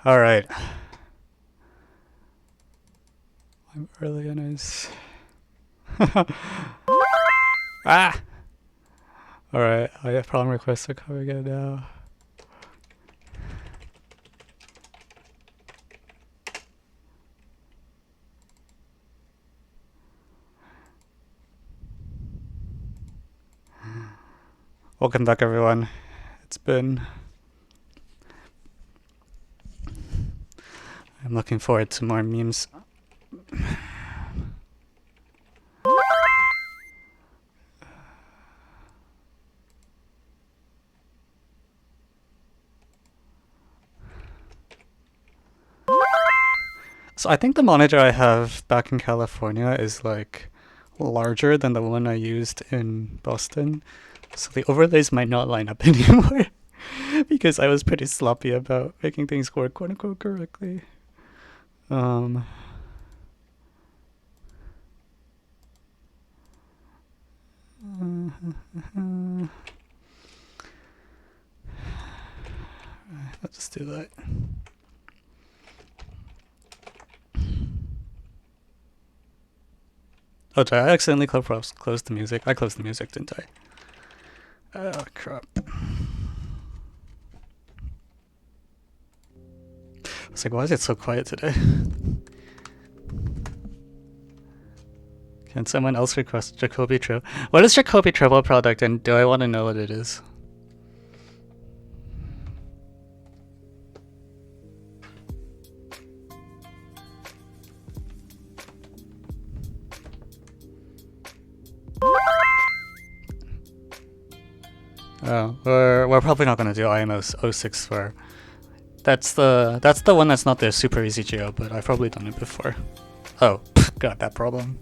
All right. I'm early and it's ah. All right. I have problem requests are coming in now. Welcome back, everyone. It's been. I'm looking forward to more memes. So I think the monitor I have back in California is like larger than the one I used in Boston. So the overlays might not line up anymore because I was pretty sloppy about making things work quote unquote correctly. Let's just do that. Oh, did I accidentally close the music? I closed the music, didn't I? Oh, crap. I was like, why is it so quiet today? Can someone else request Jacobi Triple? What is Jacobi Triple product, and do I want to know what it is? Oh, we're probably not gonna do IMO 06 for. That's the one that's not the super easy geo, but I've probably done it before. Oh, got that problem.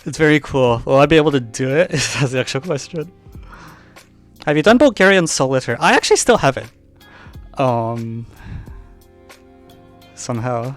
It's very cool. Will I be able to do it? That's the actual question. Have you done Bulgarian solitaire? I actually still haven't. Somehow.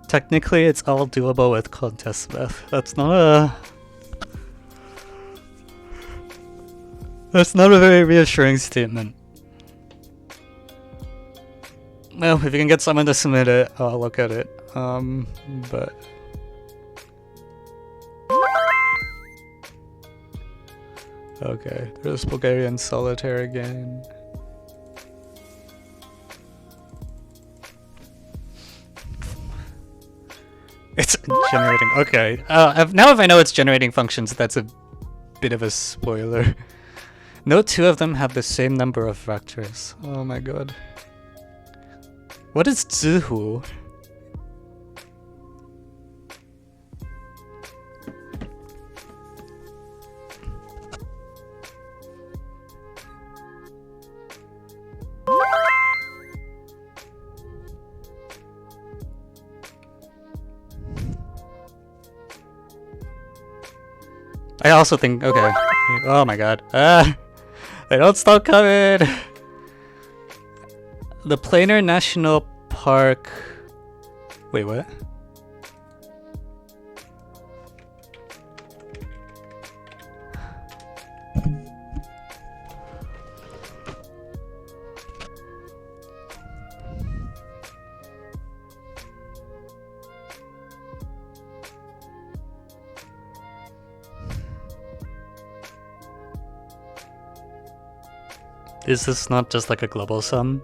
Technically, it's all doable with contest math. That's not a very reassuring statement. Well, if you can get someone to submit it, I'll look at it. But okay, there's Bulgarian solitaire again. It's generating. Okay. Now if I know it's generating functions, that's a bit of a spoiler. No two of them have the same number of vectors. Oh my god. What is ZhiHu? I also think, okay. Oh my god. They don't stop coming! The Planar National Park... Wait, what? Is this not just like a global sum?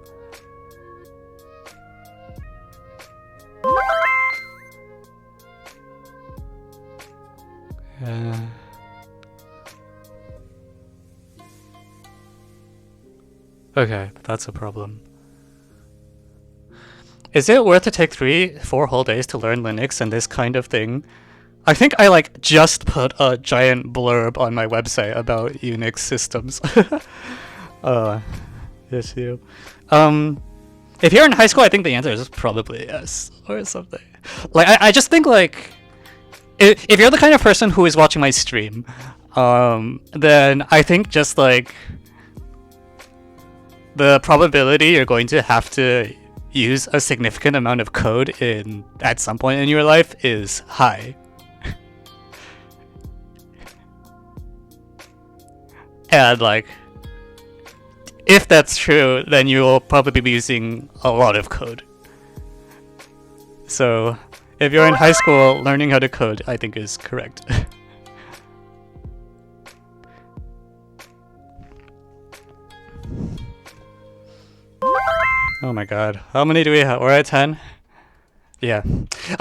Okay, that's a problem. Is it worth to take 3-4 whole days to learn Linux and this kind of thing? I think I like just put a giant blurb on my website about Unix systems. ZhiHu. If you're in high school, I think the answer is probably yes or something. Like, I just think, like, if you're the kind of person who is watching my stream, then I think just, like, the probability you're going to have to use a significant amount of code at some point in your life is high. And, like, if that's true, then you'll probably be using a lot of code. So, if you're in high school, learning how to code, I think, is correct. Oh my god. How many do we have? We're at 10? Yeah.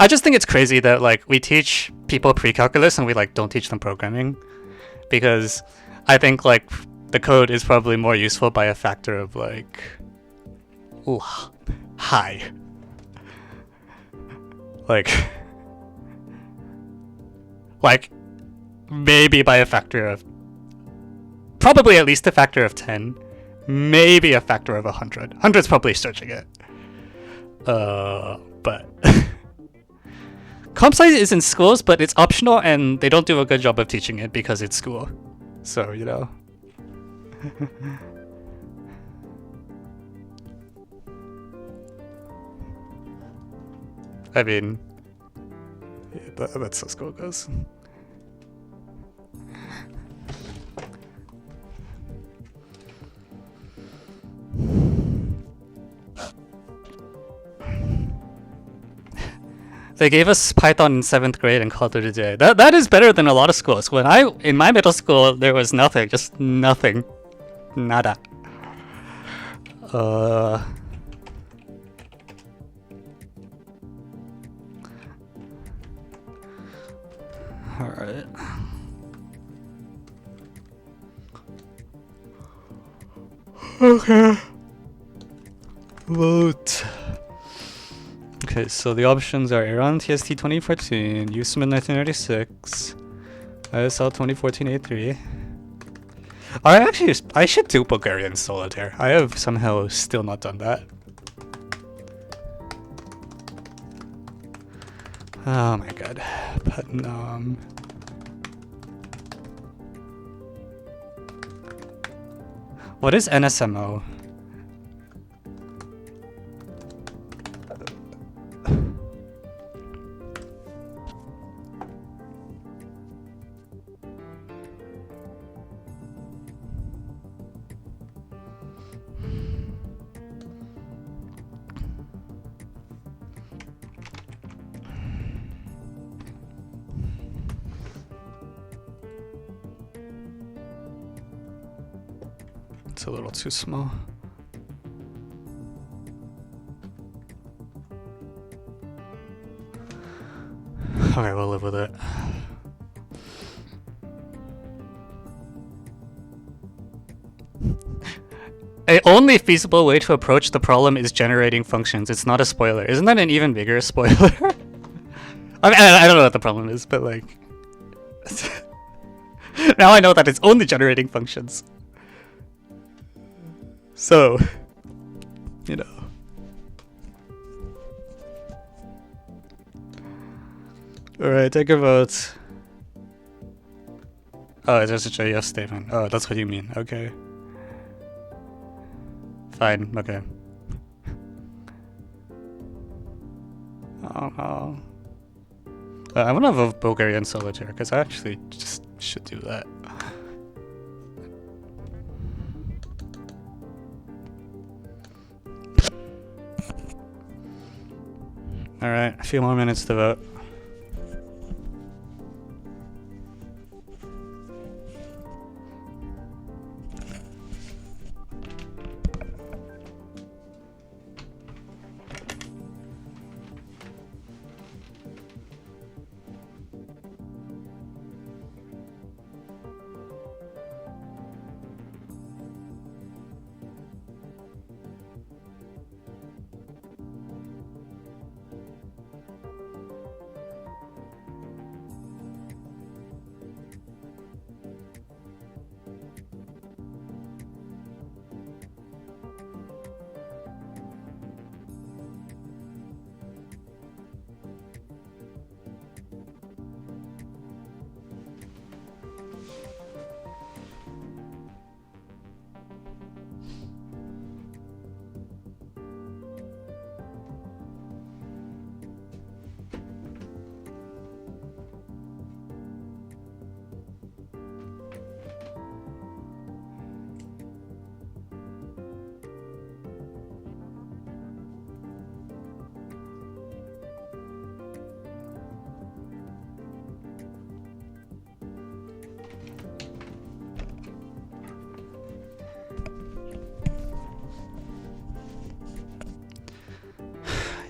I just think it's crazy that, like, we teach people pre-calculus and we, like, don't teach them programming. Because I think, like, the code is probably more useful by a factor of, like, ooh, high. Like, maybe by a factor of, probably at least a factor of 10, maybe a factor of 100. 100's probably stretching it. But comp sci is in schools, but it's optional and they don't do a good job of teaching it because it's school. So, you know. I mean, yeah, that's how school goes. They gave us Python in 7th grade and called it a day. That is better than a lot of schools. In my middle school, there was nothing, just nothing. Nada. Alright. Okay. Vote. Okay, so the options are Aeron TST 2014, Usman 1996, ISL 2014 A3. I should do Bulgarian solitaire. I have somehow still not done that. Oh my god. Putnam. What is NSMO? It's a little too small. Okay, we'll live with it. A only feasible way to approach the problem is generating functions. It's not a spoiler. Isn't that an even bigger spoiler? I mean, I don't know what the problem is, but like... now I know that it's only generating functions. So, you know. Alright, take a vote. Oh, it's just a yes statement. Oh, that's what you mean. Okay. Fine, okay. Oh no. I want to vote Bulgarian solitaire, because I actually just should do that. Alright, a few more minutes to vote.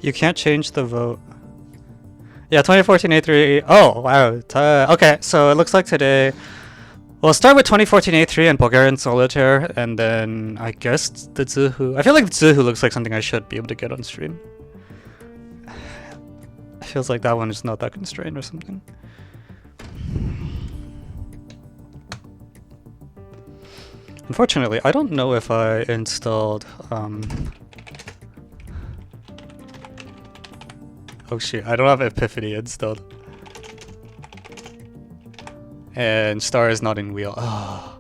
You can't change the vote. Yeah, 2014 A3. Oh, wow. Okay, so it looks like today... We'll start with 2014 A3 and Bulgarian solitaire, and then I guess the ZhiHu. I feel like the ZhiHu looks like something I should be able to get on stream. It feels like that one is not that constrained or something. Unfortunately, I don't know if I installed... Oh shit, I don't have Epiphany installed. And Star is not in wheel. Oh.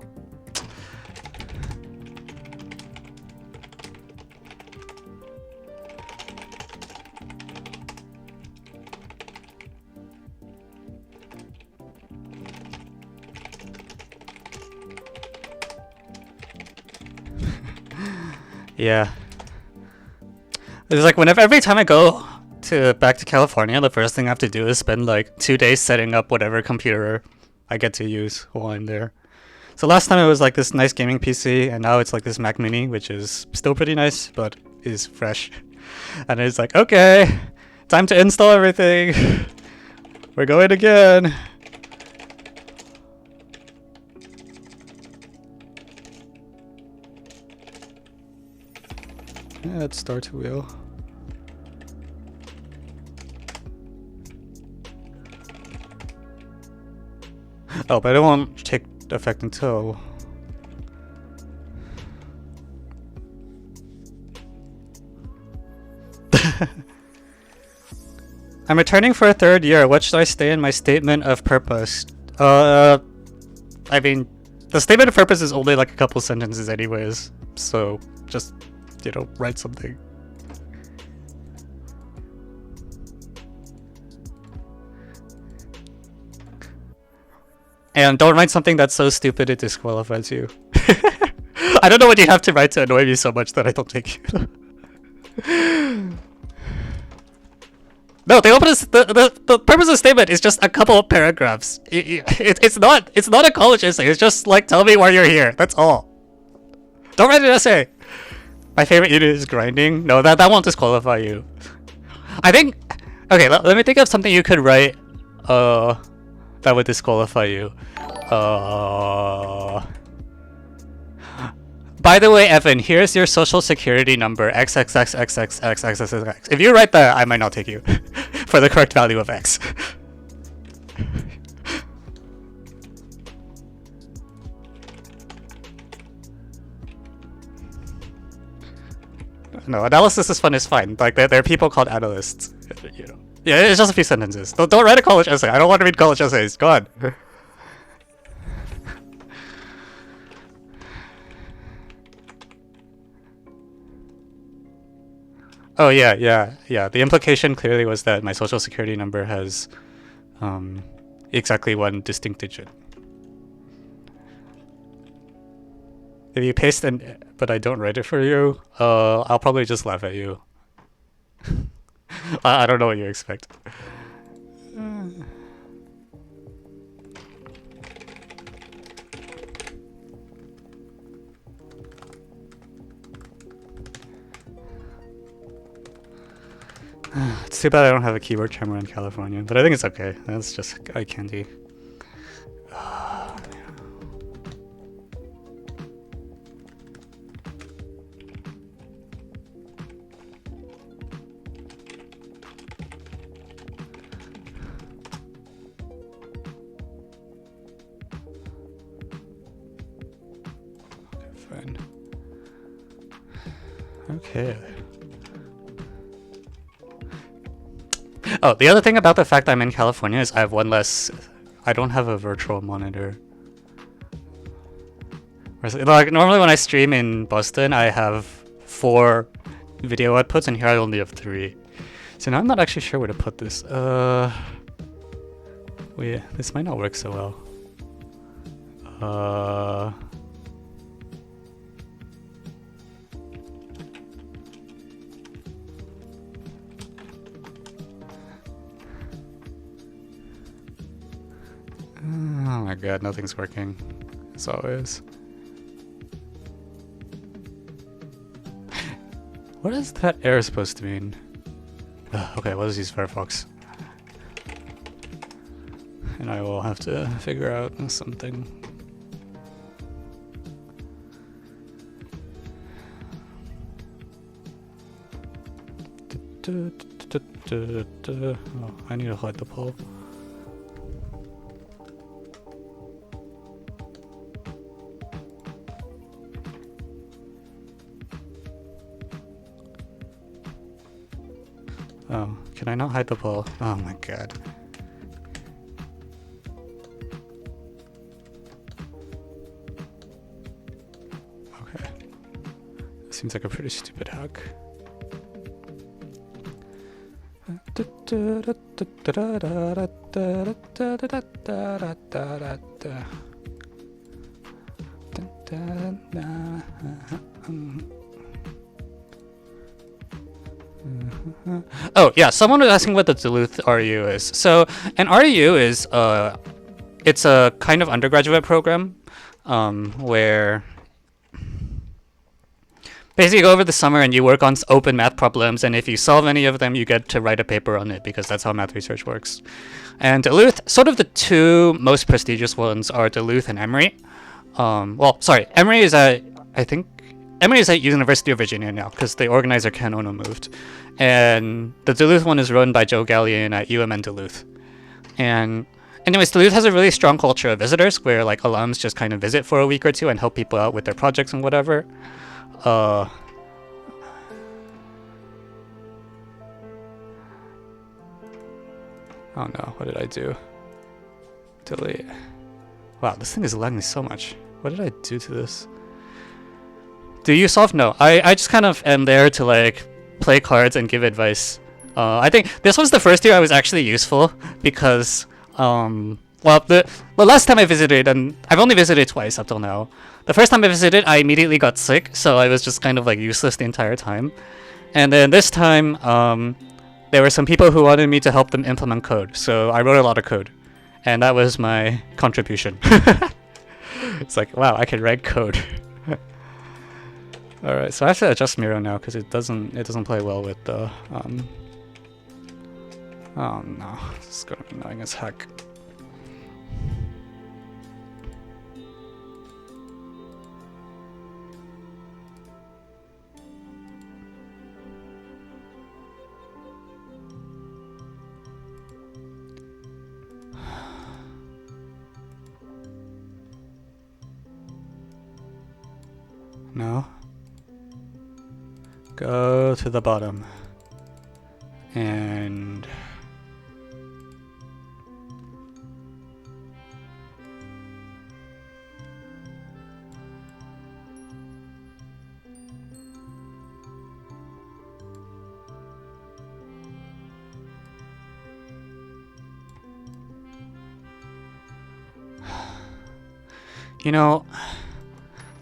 Yeah. It's like whenever every time I go back to California, the first thing I have to do is spend like 2 days setting up whatever computer I get to use while I'm there. So last time it was like this nice gaming PC, and now it's like this Mac Mini, which is still pretty nice, but is fresh. And it's like, okay, time to install everything. We're going again. Yeah, let's start wheel. Oh, but it won't take effect until... I'm returning for a 3rd year. What should I stay in my statement of purpose? I mean, the statement of purpose is only like a couple sentences anyways, so just, you know, write something. And don't write something that's so stupid it disqualifies you. I don't know what you have to write to annoy me so much that I don't take you. No, the purpose of the statement is just a couple of paragraphs. It's not a college essay. It's just like, tell me why you're here. That's all. Don't write an essay. My favorite unit is grinding. No, that won't disqualify you. I think... Okay, let me think of something you could write that would disqualify you. By the way, Evan, here's your social security number, XXXXXXXXX. If you write that, I might not take you for the correct value of X. No, analysis is fun, is fine. Like, there are people called analysts, you know. Yeah, it's just a few sentences. Don't write a college essay. I don't want to read college essays. Go on. Oh, yeah. The implication clearly was that my social security number has exactly one distinct digit. If you paste but I don't write it for you, I'll probably just laugh at you. I don't know what you expect. It's too bad I don't have a keyboard camera in California, but I think it's okay. That's just eye candy. Fine. Okay. Oh, the other thing about the fact I'm in California is I have one less... I don't have a virtual monitor. Like, normally when I stream in Boston, I have 4 video outputs, and here I only have 3. So now I'm not actually sure where to put this. Wait, this might not work so well. Oh my god, nothing's working. As always. What is that error supposed to mean? Okay, what is use Firefox? And I will have to figure out something. Oh, I need to hide the poll. Oh, can I not hide the poll? Oh my god. Okay. Seems like a pretty stupid hack. Oh yeah, someone was asking what the Duluth RU is. So an RU is it's a kind of undergraduate program where basically you go over the summer and you work on open math problems, and if you solve any of them, you get to write a paper on it, because that's how math research works. And Duluth, sort of the two most prestigious ones are Duluth and Emory. Well, sorry, Emory is at, I think, Emory is at University of Virginia now, because the organizer Ken Ono moved. And the Duluth one is run by Joe Gallion at UMN Duluth. And anyways, Duluth has a really strong culture of visitors, where like alums just kind of visit for a week or two and help people out with their projects and whatever. Oh no, what did I do? Delete. Wow, this thing is lagging so much. What did I do to this? Do you solve? No, I just kind of am there to like play cards and give advice. I think this was the first year I was actually useful, because well, the last time I visited, and I've only visited twice up till now. The first time I visited, I immediately got sick, so I was just kind of like useless the entire time. And then this time, there were some people who wanted me to help them implement code, so I wrote a lot of code, and that was my contribution. It's like, wow, I can write code. All right, so I have to adjust Miro now because it doesn't play well with the oh no, it's gonna be annoying as heck. No. Go to the bottom. And you know,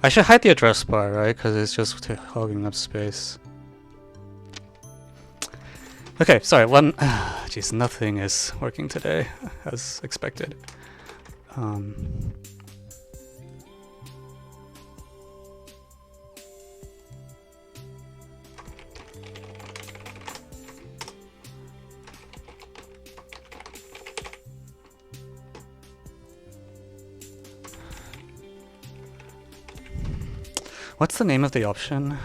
I should hide the address bar, right? Because it's just hogging up space. Okay, sorry, jeez, nothing is working today, as expected. What's the name of the option?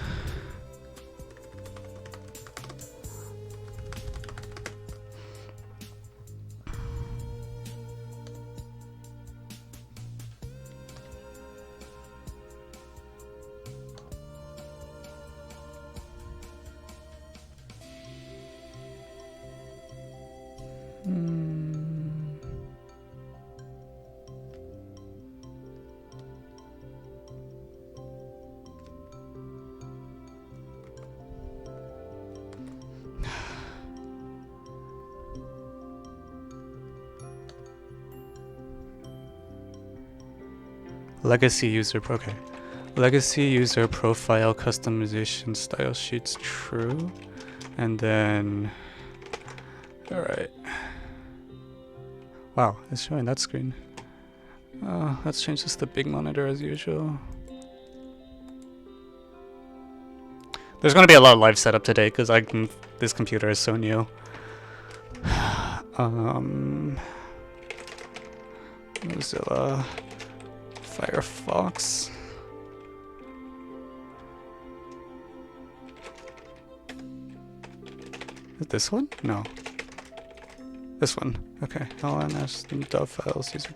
Legacy user, okay. Legacy user profile customization style sheets true. And then, all right. Wow, it's showing that screen. Let's change this to big monitor as usual. There's going to be a lot of live setup today because this computer is so new. Mozilla Firefox. Is this one? No. This one. Okay. LNS dov files user.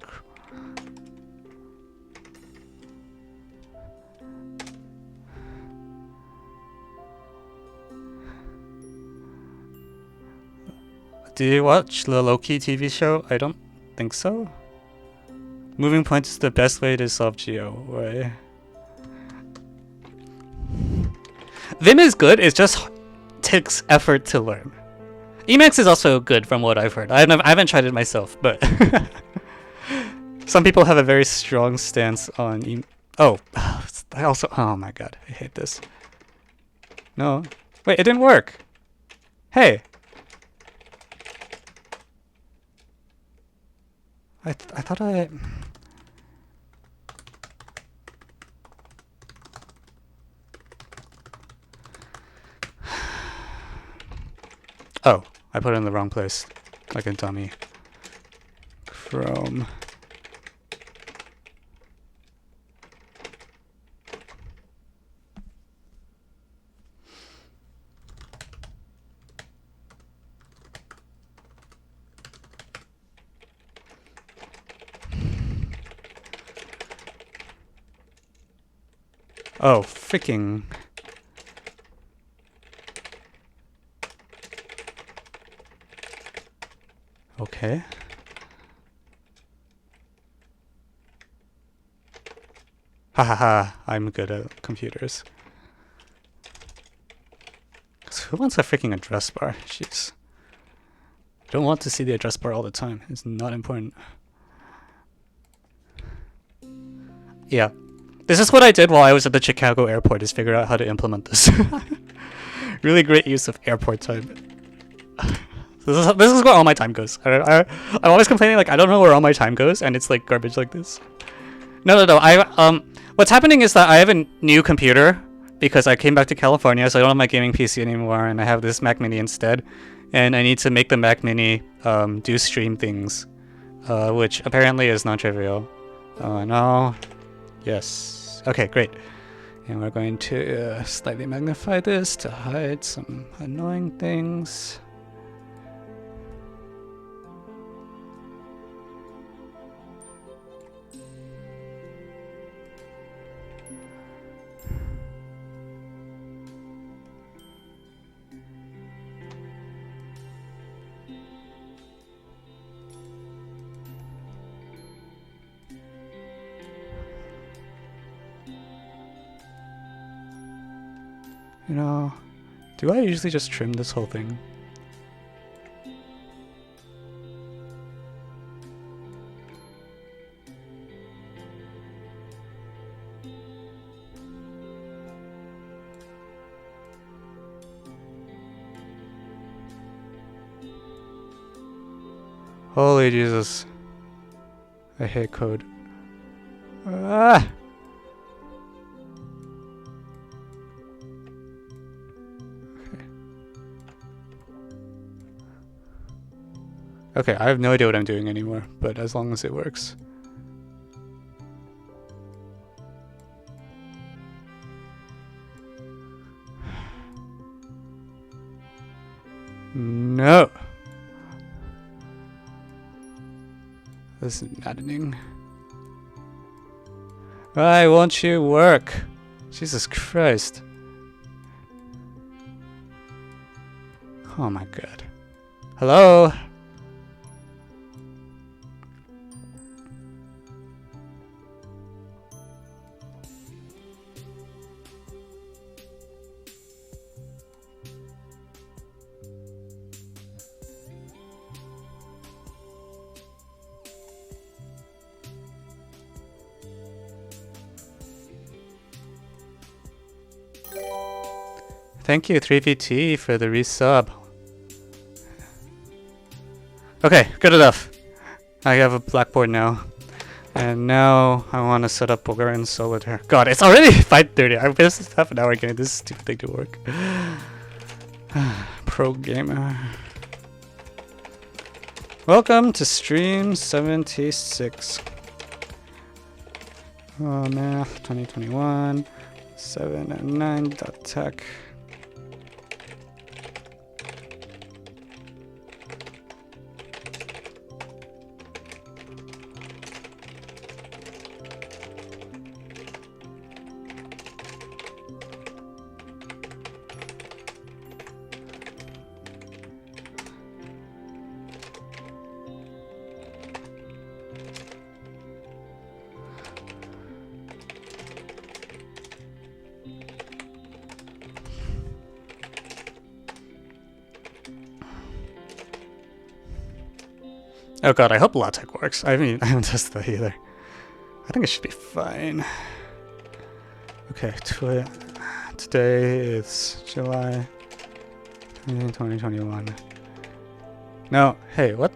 Do you watch the Loki TV show? I don't think so. Moving points is the best way to solve Geo, right? Vim is good, it just takes effort to learn. Emacs is also good from what I've heard. I haven't tried it myself, but some people have a very strong stance on oh my god, I hate this. No. Wait, it didn't work. Hey. I thought I... Oh, I put it in the wrong place. Like a dummy. Chrome. Oh, freaking... Okay. Hahaha, I'm good at computers. Who wants a freaking address bar? Jeez. I don't want to see the address bar all the time. It's not important. Yeah. This is what I did while I was at the Chicago airport, is figure out how to implement this. Really great use of airport time. This is where all my time goes. I'm always complaining like I don't know where all my time goes, and it's like garbage like this. No. What's happening is that I have a new computer because I came back to California, so I don't have my gaming PC anymore, and I have this Mac Mini instead. And I need to make the Mac Mini do stream things, which apparently is not trivial. No. Yes. Okay, great. And we're going to slightly magnify this to hide some annoying things. You know, do I usually just trim this whole thing? Holy Jesus. I hate code. Ah! Okay, I have no idea what I'm doing anymore, but as long as it works. No! This is maddening. Why won't you work? Jesus Christ. Oh my god. Hello? Thank you, 3VT, for the resub. Okay, good enough. I have a blackboard now. And now I want to set up Bulgarian solitaire. God, it's already 5:30. I've been half an hour getting this stupid thing to work. Pro gamer. Welcome to stream 76. Math 2021 7 and 9.tech. Oh god, I hope LaTeX works. I haven't tested that either. I think it should be fine. Okay, today is July 2021. No, hey, what?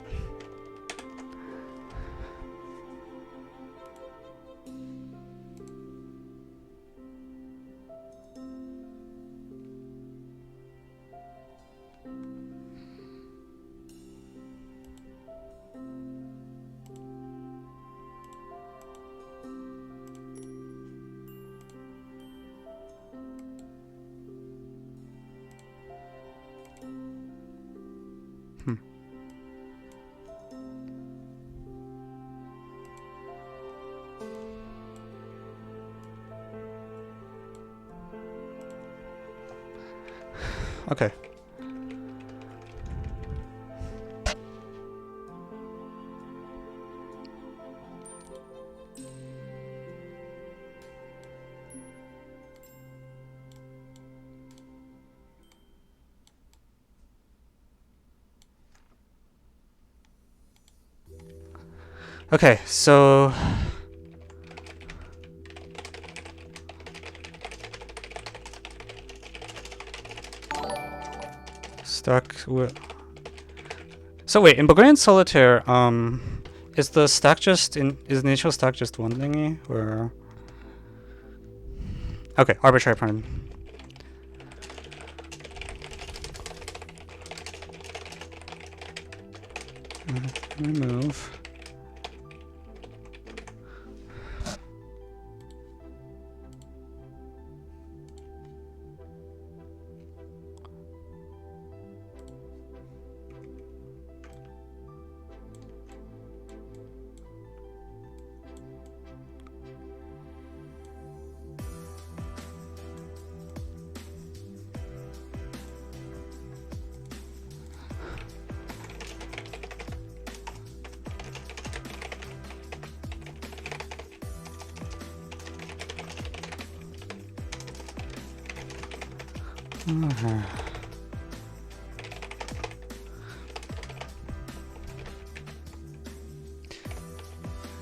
Okay. Okay, so stuck with. So wait, in Bulgarian solitaire, is the stack just is the initial stack just one thingy or? Okay, arbitrary prime. Remove.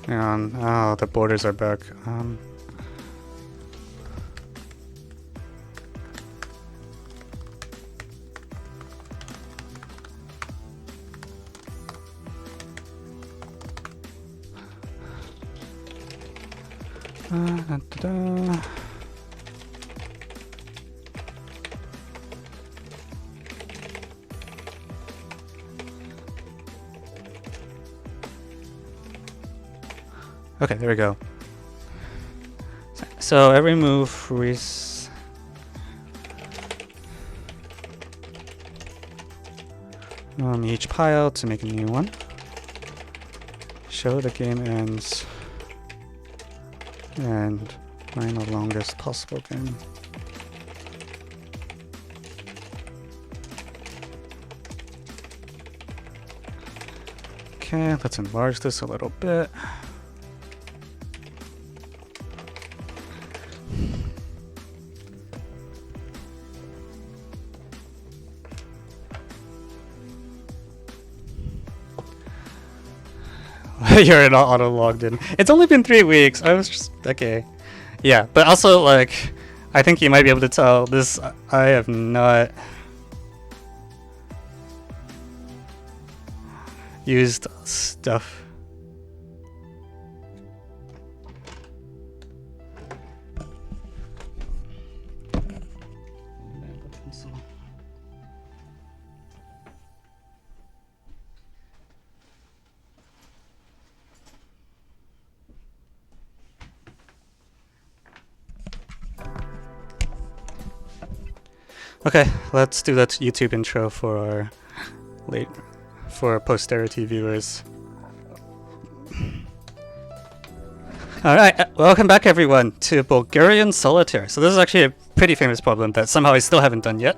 And oh, the borders are back. Da-da-da. Okay, there we go. So every move each pile to make a new one. Show the game ends and find the longest possible game. Okay, let's enlarge this a little bit. You're not auto logged in. It's only been 3 weeks. I was just okay. Yeah, but also like I think you might be able to tell this. I have not used stuff. Okay, let's do that YouTube intro for our posterity viewers. Alright, welcome back everyone to Bulgarian solitaire. So this is actually a pretty famous problem that somehow I still haven't done yet,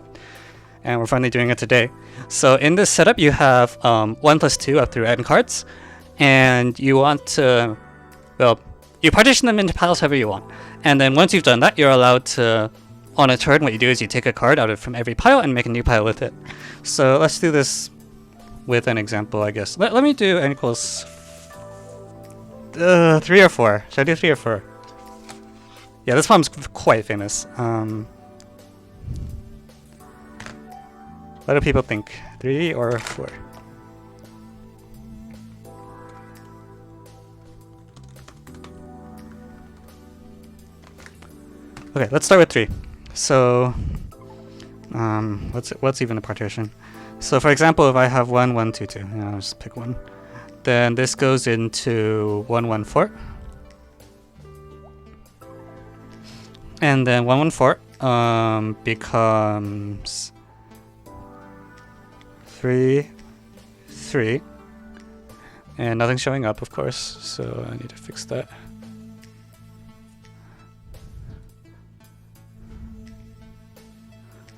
and we're finally doing it today. So in this setup you have 1 plus 2 up through n cards, and you want to, well, you partition them into piles however you want. And then once you've done that, you're allowed to, on a turn, what you do is you take a card out of from every pile and make a new pile with it. So let's do this with an example, I guess. Let me do n equals 3 or 4. Should I do 3 or 4? Yeah, this problem's quite famous. What do people think? 3 or 4? Okay, let's start with 3. So, what's even a partition? So, for example, if I have 1, 1, 2, 2, I'll just pick 1. Then this goes into 1, 1, 4. And then 1, 1, 4 becomes 3, 3. And nothing's showing up, of course, so I need to fix that.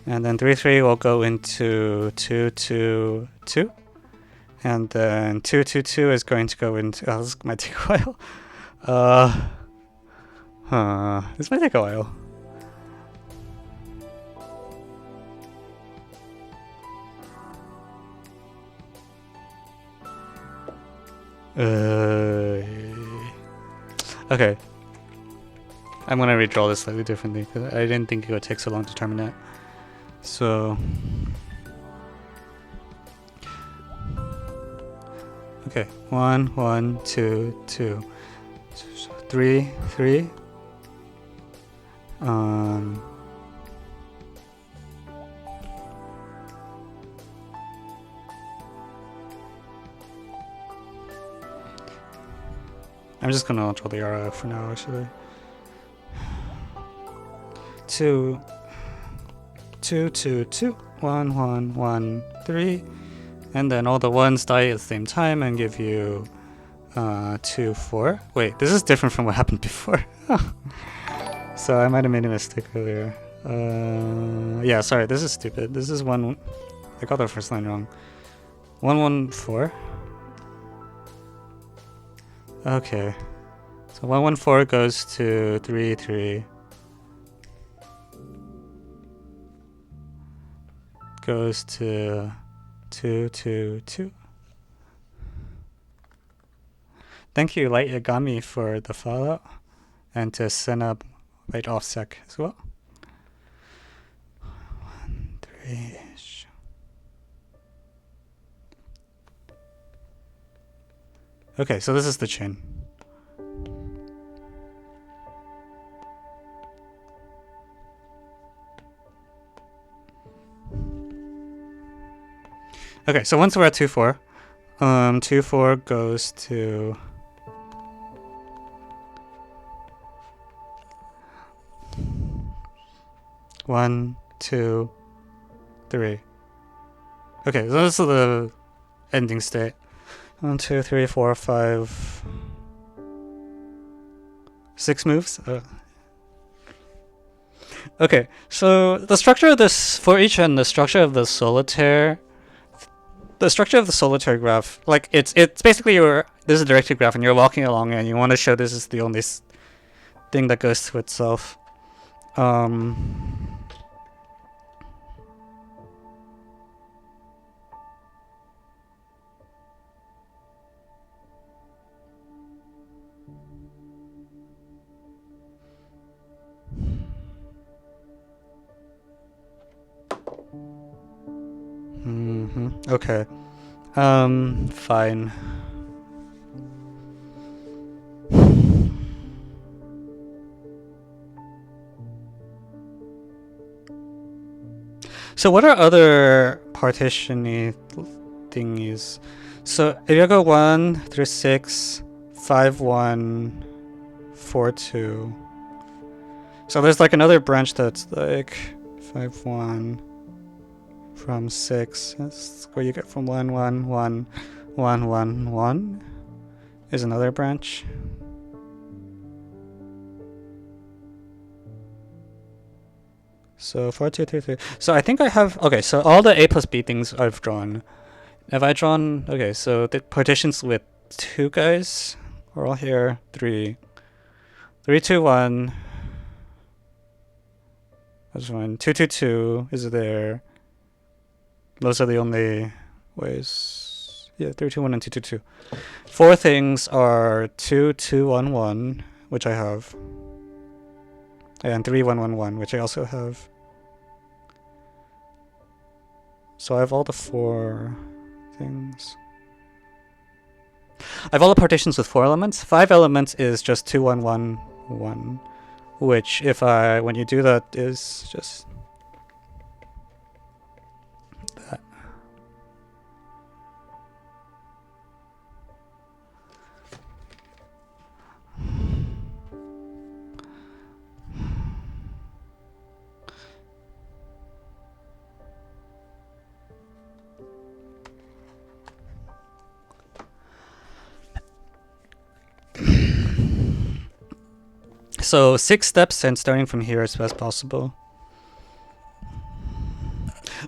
And then 3, 3 will go into 2, 2, 2. And then 2, 2, 2 is going to go into... Oh, this might take a while. This might take a while. Okay. I'm gonna redraw this slightly differently, because I didn't think it would take so long to determine that. So... Okay, 1, 1, 2, 2, 3, 3. I'm just gonna draw the arrow for now, actually. 2, 2, 2, 2, 1, 1, 1, 3. And then all the 1s die at the same time and give you 2, 4. Wait, this is different from what happened before. So I might have made a mistake earlier. Yeah, sorry, this is stupid. This is 1... I got the first line wrong. 1, 1, 4. Okay. So 1, 1, 4 goes to 3, 3. Goes to... 2, 2, 2. Thank you, Light Yagami, for the follow, and to send up Light Offsec as well. 1, 3. Okay, so this is the chain. Okay, so once we're at 2, 4, 2, 4 goes to... One, 2, 3. Okay, so this is the ending state. 1, 2, 3, 4, 5, 6 moves. Okay, so the structure of this for each and the structure of the solitaire. The structure of the solitaire graph, like it's basically this is a directed graph, and you're walking along, and you want to show this is the only thing that goes to itself. Okay. Fine. So what are other partition-y thingies? So if you go 1 through 6, 5, 1, 4, 2. So there's like another branch that's like 5, 1, from 6. That's where you get from 1, 1, 1, 1, 1, 1 is another branch. So 4, 2, 3, 3. So I think I have, okay, so all the A plus B things I've drawn. Have I drawn, okay, so the partitions with 2 guys are all here. 3. 3, 2, 1. That's one. 2, 2, 2 is there. Those are the only ways. Yeah, 3, 2, 1, and 2, 2, 2. 4 things are 2, 2, 1, 1, which I have. And 3, 1, 1, 1, which I also have. So I have all the 4 things. I have all the partitions with 4 elements. 5 elements is just 2, 1, 1, 1. Which, when you do that, is just that. So 6 steps and starting from here as best possible.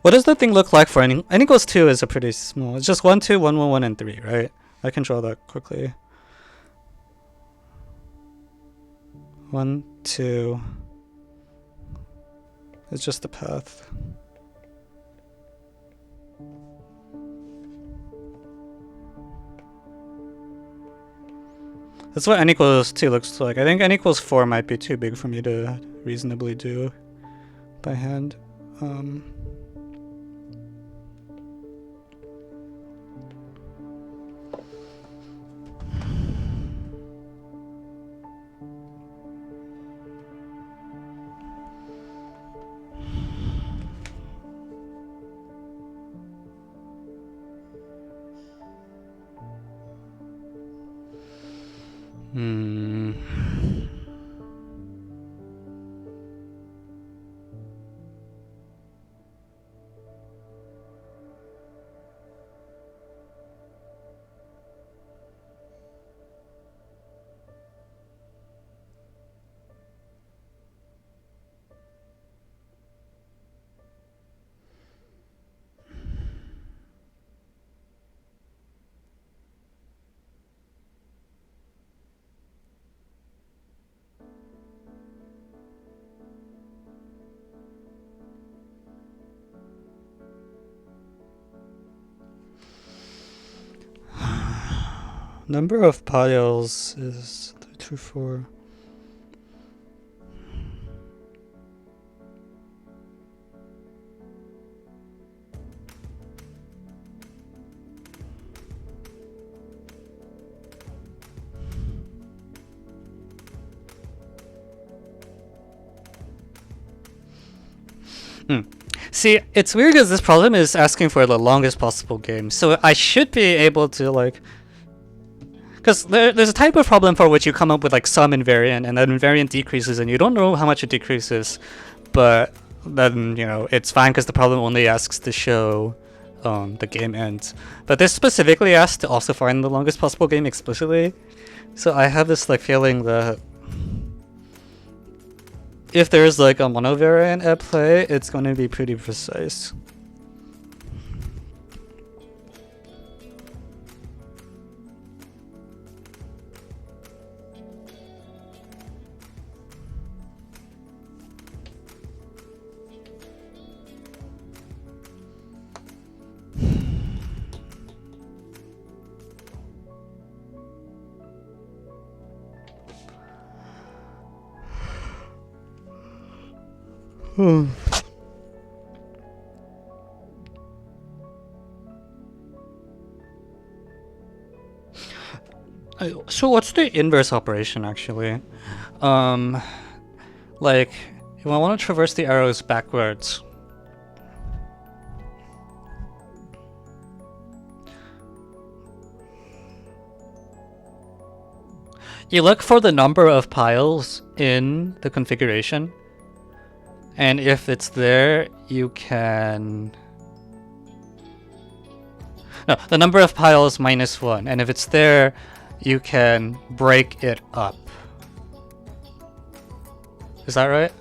What does the thing look like for n equals 2 is a pretty small. It's just 1, 2, 1, 1, 1, and 3, right? I can draw that quickly. 1, 2. It's just the path. That's what n equals 2 looks like. I think n equals 4 might be too big for me to reasonably do by hand. Number of piles is 3, 2, 4. See, it's weird because this problem is asking for the longest possible game. So I should be able to, like... Because there's a type of problem for which you come up with like some invariant, and that invariant decreases, and you don't know how much it decreases. But then, you know, it's fine because the problem only asks to show the game ends. But this specifically asks to also find the longest possible game explicitly. So I have this like feeling that if there's like a monovariant at play, it's going to be pretty precise. So what's the inverse operation actually? Like if I want to traverse the arrows backwards, you look for the number of piles in the configuration, and if it's there, you can No, the number of piles minus 1, and if it's there, you can break it up. Is that right?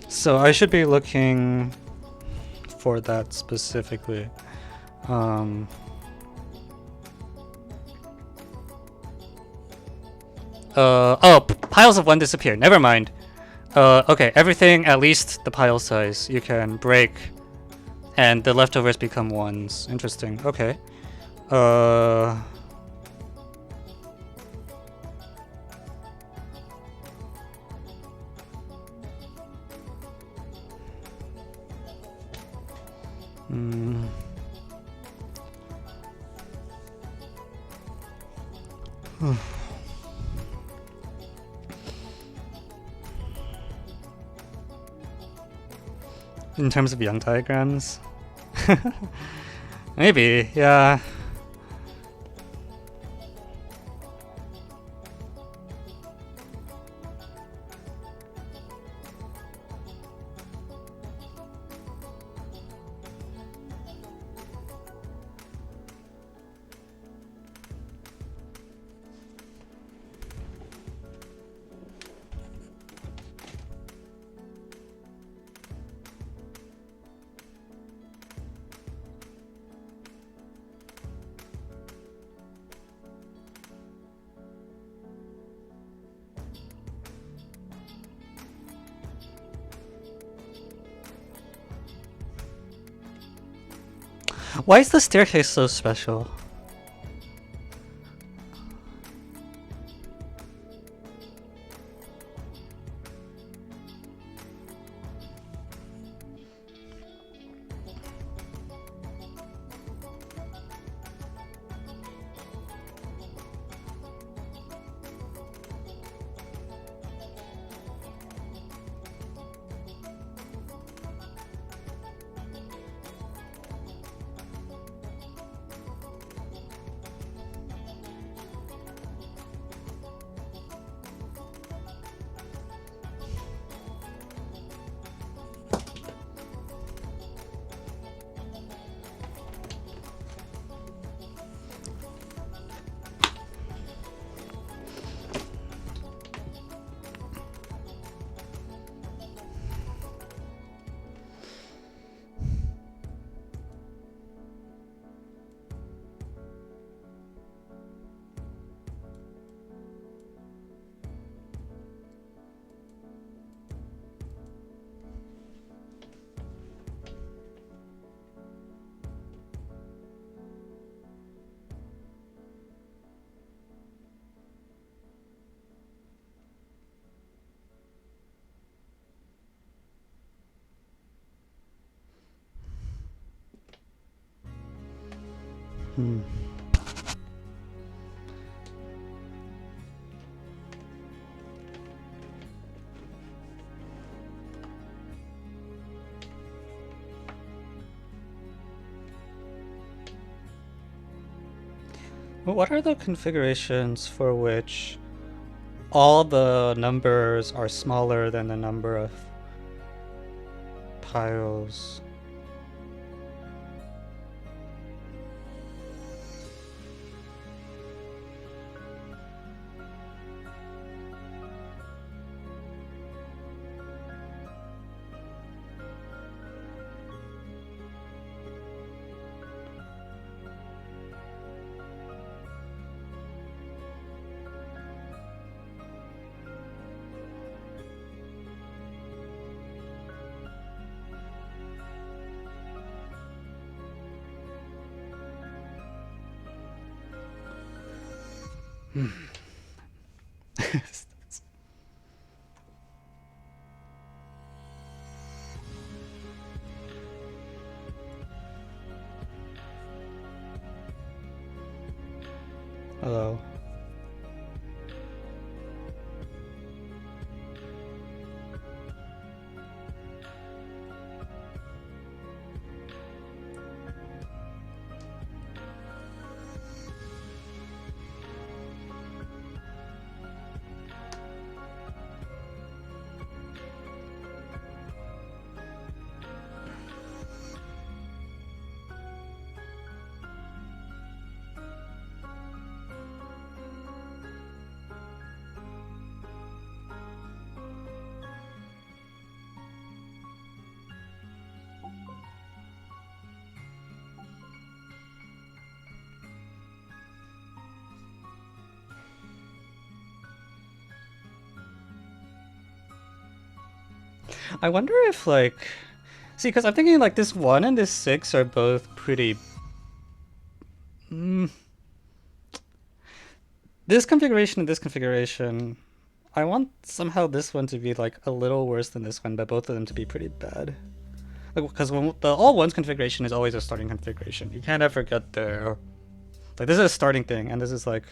So I should be looking for that specifically. Piles of 1 disappear. Never mind. Okay, everything at least the pile size you can break, and the leftovers become 1s. Interesting. Okay. In terms of Young diagrams? Maybe, yeah. Why is the staircase so special? What are the configurations for which all the numbers are smaller than the number of piles? Hello. I wonder if like, see, because I'm thinking like this 1 and this 6 are both pretty. This configuration and this configuration, I want somehow this one to be like a little worse than this one, but both of them to be pretty bad. Because the all ones configuration is always a starting configuration. You can't ever get there. Like this is a starting thing, and this is like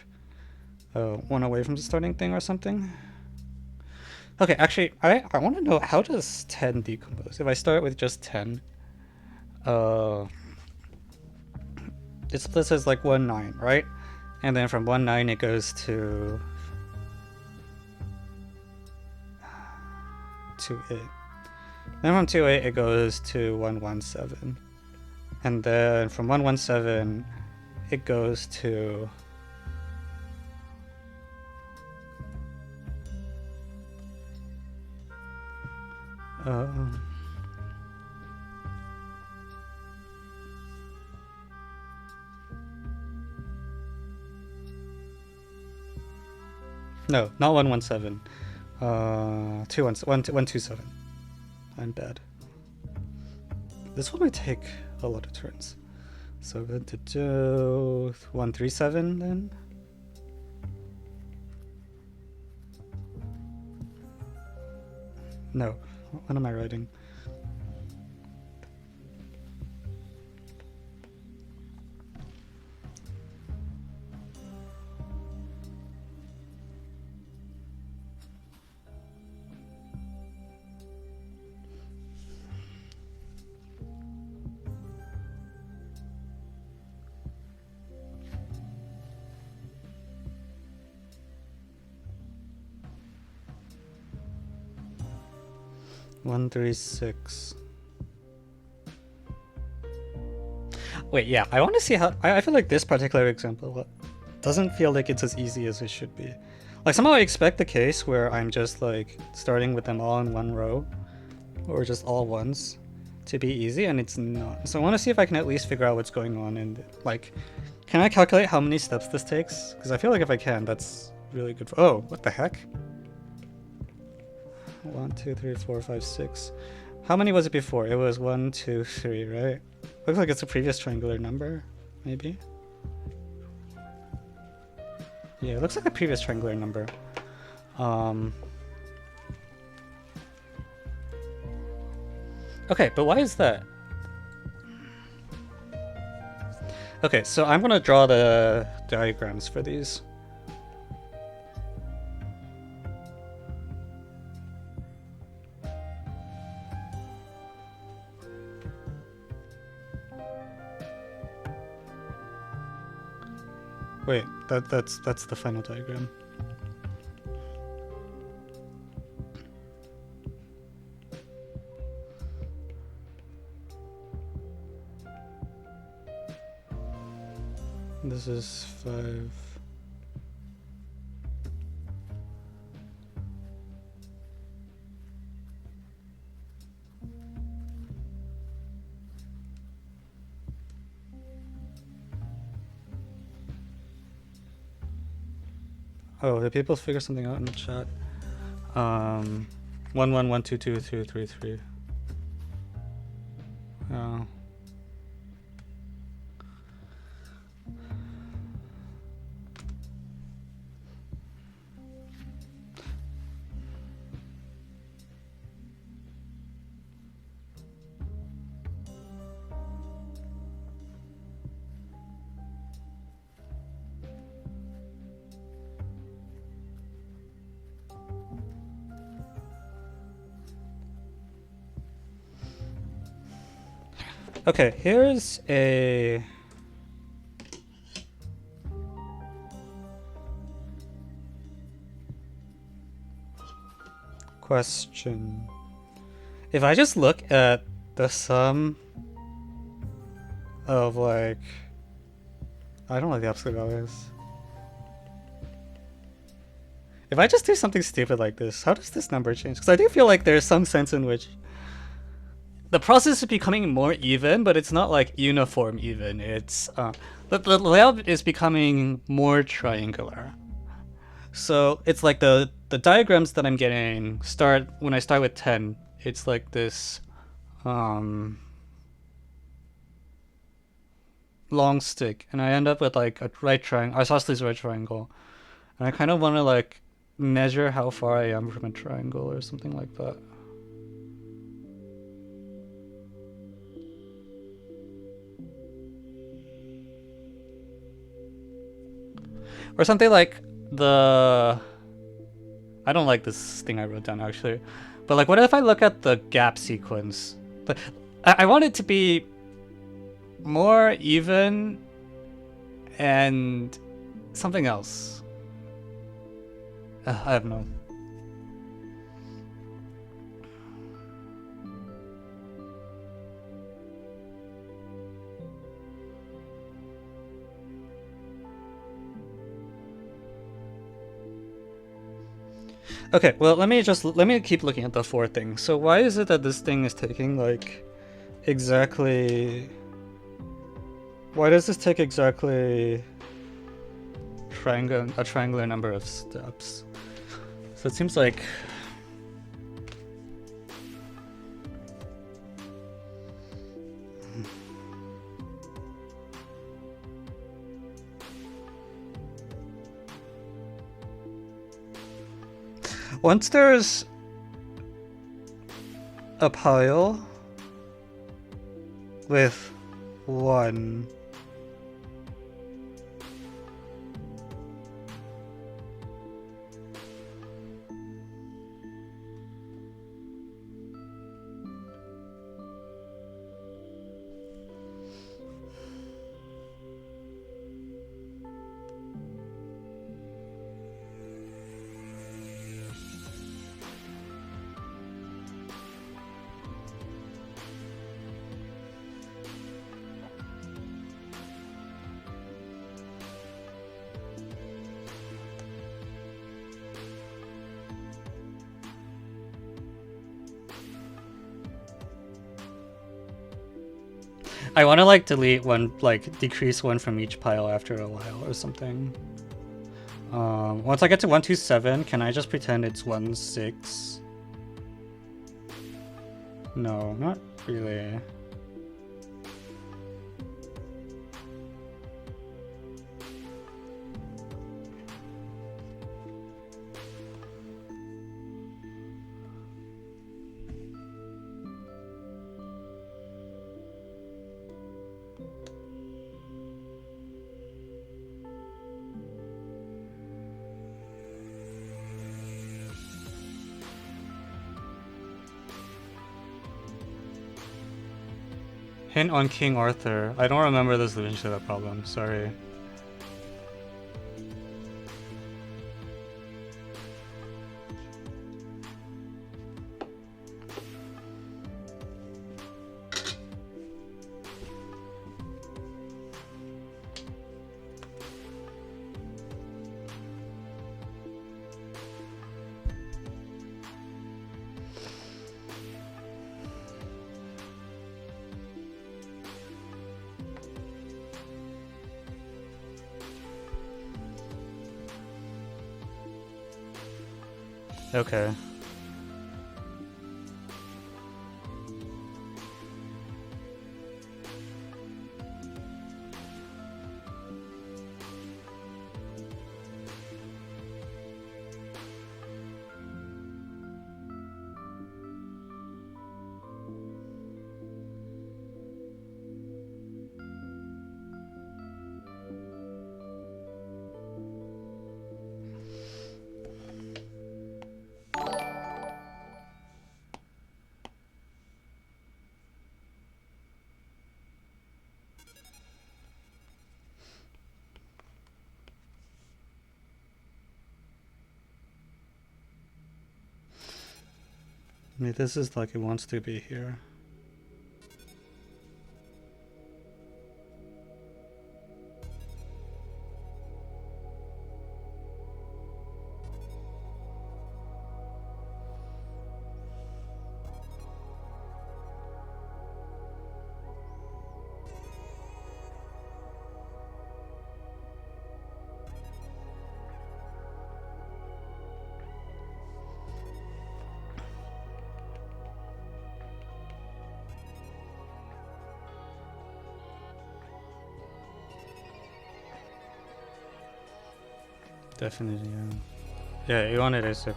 one away from the starting thing or something. Okay, actually, I want to know, how does 10 decompose? If I start with just 10, it splits as like 1, 9, right? And then from 1, 9 it goes to 2, 8. Then from 2, 8 it goes to 1, 1, 7. And then from 1, 1, 7 it goes to no, not 1, 1, 7. 2, 1, 1, 2, 7. I'm bad. This one might take a lot of turns. So I'm going to do 1, 3, 7 then. No, what am I writing? One, 3, 6. Wait, yeah, I want to see how. I feel like this particular example doesn't feel like it's as easy as it should be. Like somehow I expect the case where I'm just like starting with them all in one row, or just all ones, to be easy, and it's not. So I want to see if I can at least figure out what's going on, and like, can I calculate how many steps this takes? Because I feel like if I can, that's really good. Oh, what the heck? 1, 2, 3, 4, 5, 6. How many was it before? It was 1, 2, 3, right? Looks like it's a previous triangular number, maybe. Yeah, it looks like a previous triangular number. Okay, but why is that? Okay, so I'm gonna draw the diagrams for these. Wait, that's the final diagram. This is 5. Oh, did people figure something out in the chat? 1, 1, 1, 2, 2, 2, 3, 3. Oh. Okay, here's a question. If I just look at the sum of like, I don't like the absolute values. If I just do something stupid like this, how does this number change? Because I do feel like there's some sense in which the process is becoming more even, but it's not like uniform even. It's the layout is becoming more triangular. So it's like the diagrams that I'm getting start when I start with 10 it's like this long stick, and I end up with like a right triangle, isosceles right triangle, and I kind of want to like measure how far I am from a triangle or something like that. Or something like I don't like this thing I wrote down actually, but like what if I look at the gap sequence? I want it to be more even and something else. I have no. Okay, well let me keep looking at the 4 things. So why is it that this thing is taking like exactly? Why does this take exactly a triangular number of steps? So it seems like once there's a pile with 1, I want to like delete one, like decrease 1 from each pile after a while or something. Once I get to 127, can I just pretend it's 16? No, not really. Hint on King Arthur. I don't remember the solution to that problem, sorry. Okay. I mean, this is like it wants to be here. Definitely, yeah. Yeah, you want it as a...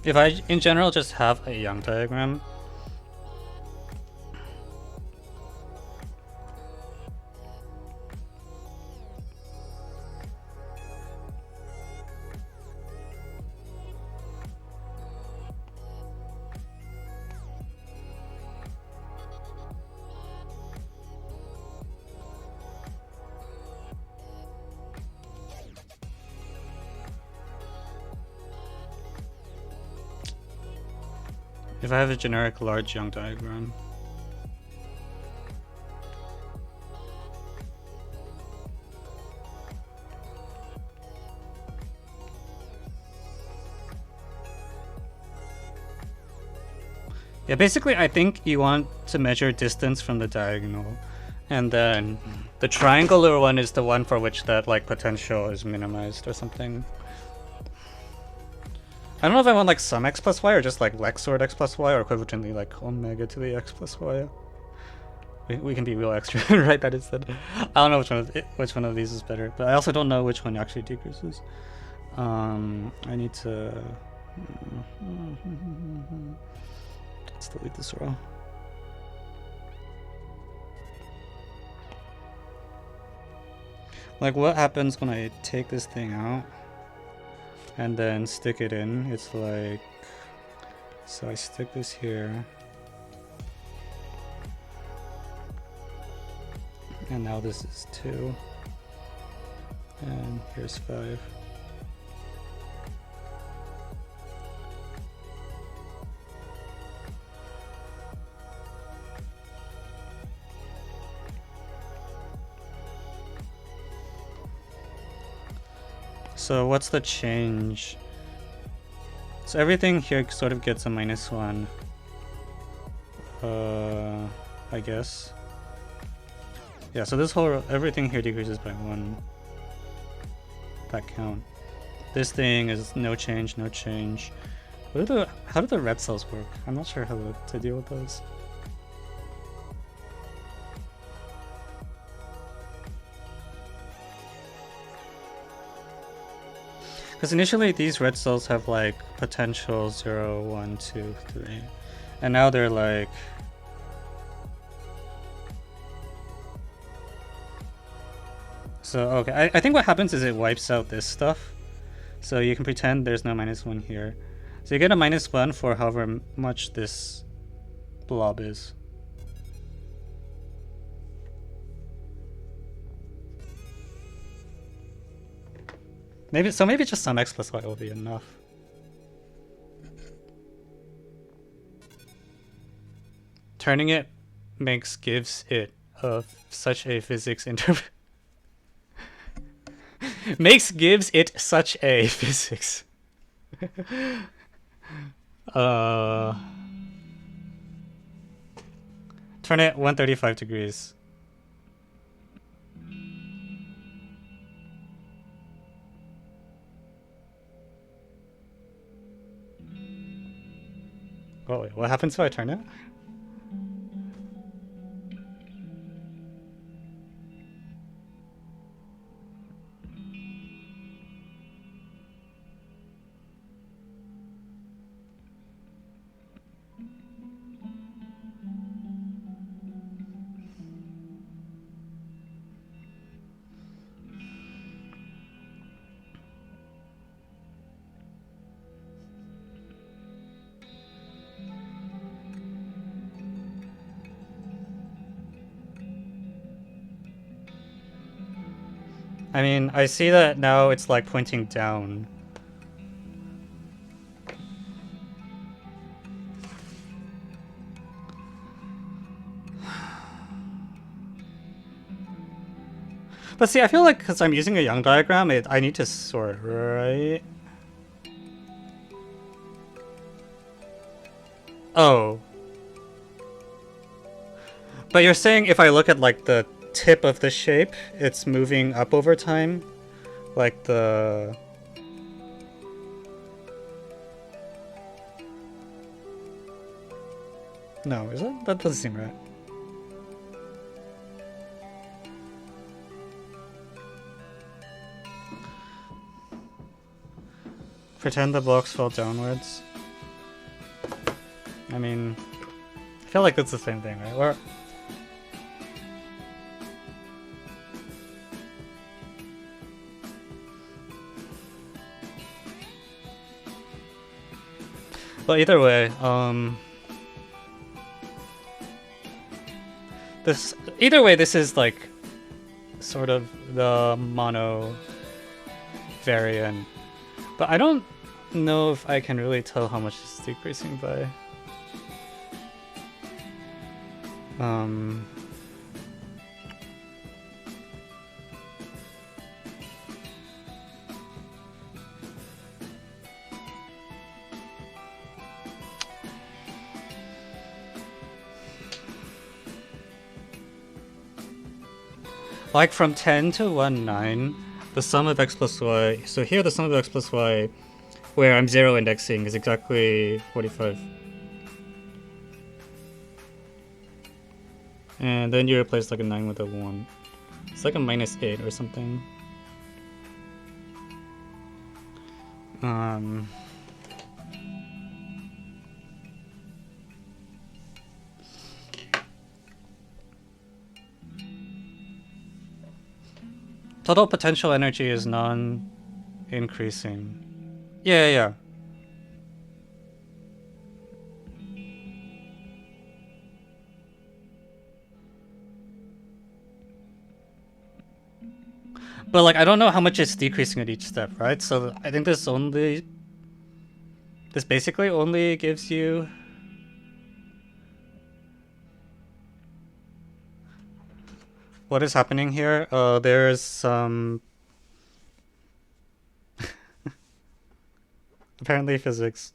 If I, in general, just have a Young diagram, if I have a generic large Young diagram, yeah, basically I think you want to measure distance from the diagonal, and then the triangular one is the one for which that like potential is minimized or something. I don't know if I want like some x plus y or just like lexord x plus y or equivalently like omega to the x plus y. We can be real extra and write that instead. I don't know which one of these is better, but I also don't know which one actually decreases. I need to... Let's delete this row. Like what happens when I take this thing out and then stick it in? It's like... So I stick this here. And now this is 2. And here's 5. So what's the change? So everything here sort of gets a -1. I guess. Yeah, so this whole, everything here decreases by 1. That count. This thing is no change, no change. How do the red cells work? I'm not sure how to deal with those. Because initially these red cells have like potential 0, 1, 2, 3. And now they're like... So, okay, I think what happens is it wipes out this stuff. So you can pretend there's no -1 here. So you get a -1 for however much this blob is. Maybe just some x plus y will be enough. Turning it gives it such a physics interpret. Gives it such a physics. Turn it 135 degrees. Oh wait, what happens if I turn it? I mean, I see that now it's like pointing down. But see, I feel like because I'm using a Young diagram, I need to sort, right? Oh. But you're saying if I look at like the tip of the shape, it's moving up over time? Like the... No, is it? That doesn't seem right. Pretend the blocks fall downwards. I mean, I feel like it's the same thing, right? Or well, either way, this is like sort of the mono variant, but I don't know if I can really tell how much it's decreasing by. Like from 10 to 1, 9, the sum of x plus y. So here the sum of x plus y, where I'm 0 indexing, is exactly 45. And then you replace like a 9 with a 1. It's like a -8 or something. Total potential energy is non-increasing. Yeah. But like, I don't know how much it's decreasing at each step, right? So I think this basically only gives you what is happening here. There's some apparently physics.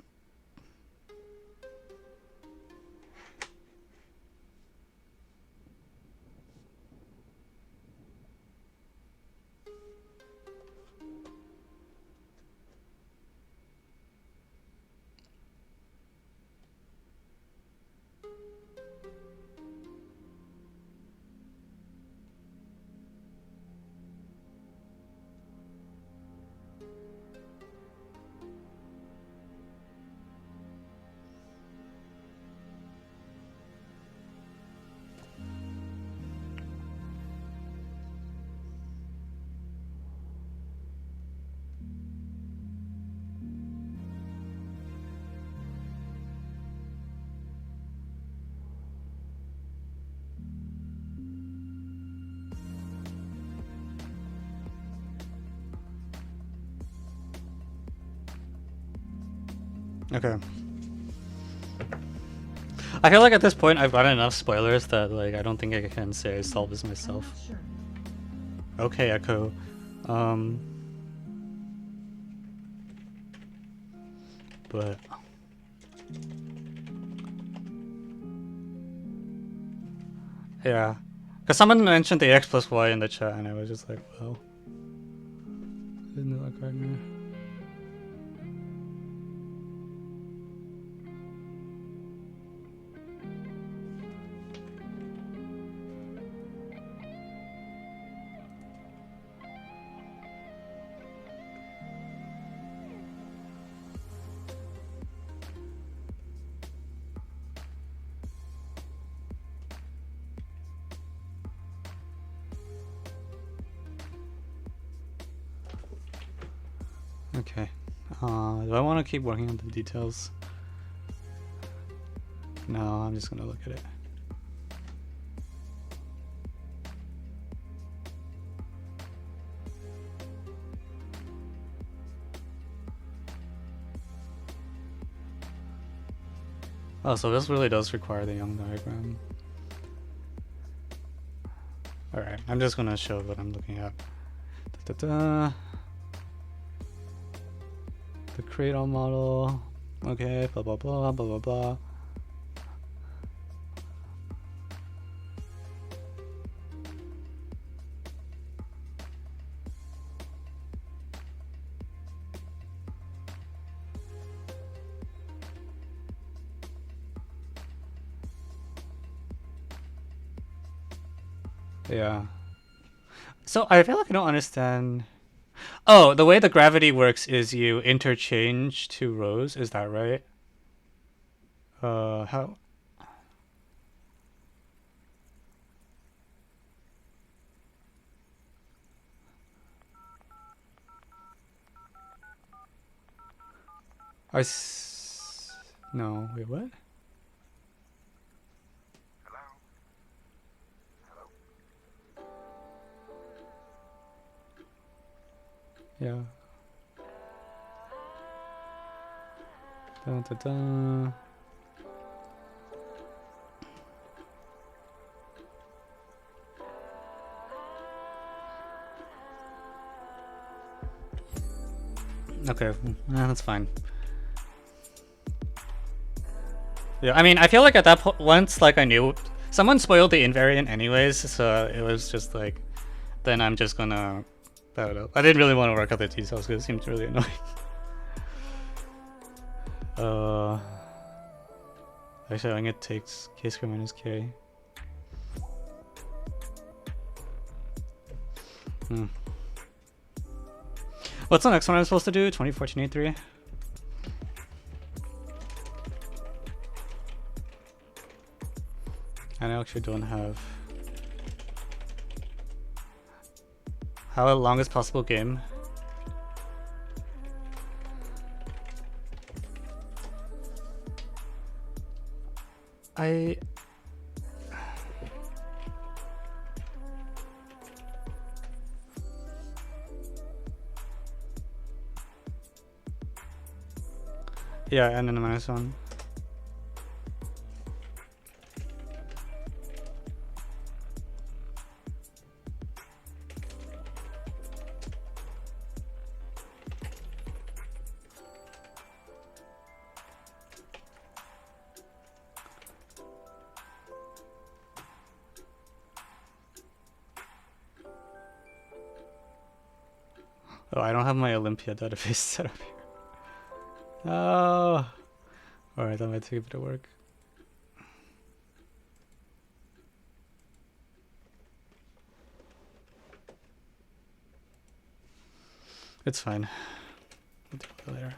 Okay. I feel like at this point I've gotten enough spoilers that like I don't think I can say I solve this myself. Sure. Okay, Echo. But yeah, because someone mentioned the x plus y in the chat, and I was just like, well, isn't it like right now? Okay. Do I want to keep working on the details? No, I'm just gonna look at it. Oh, so this really does require the Young diagram. Alright, I'm just gonna show what I'm looking at. Da-da-da. The cradle model. Okay, blah blah blah blah blah blah. Yeah. So I feel like I don't understand. Oh, the way the gravity works is you interchange two rows. Is that right? How? No, wait, what? Yeah. Dun, dun, dun. Okay, that's fine. Yeah, I mean, I feel like at that point, once like I knew someone spoiled the invariant anyways, so it was just like, then I'm just gonna. I don't know. I didn't really want to work out the details because it seemed really annoying. Actually, I think it takes k squared minus k. What's the next one I'm supposed to do? 2014-83? I actually don't have. How long is possible game? Yeah, and then the -1. Oh, I don't have my Olympia database set up here. Oh. Alright, that might take a bit of work. It's fine. We'll do it later.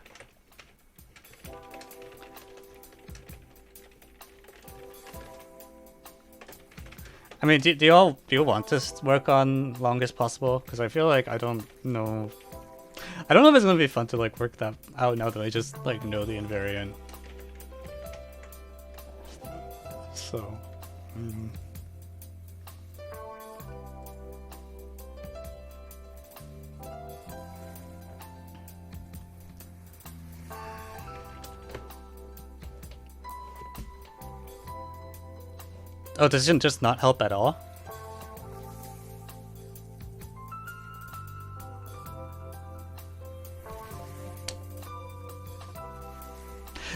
I mean, do you want to work on longest possible? Because I feel like I don't know. I don't know if it's gonna be fun to like work that out now that I just like know the invariant. So. Oh, does it just not help at all?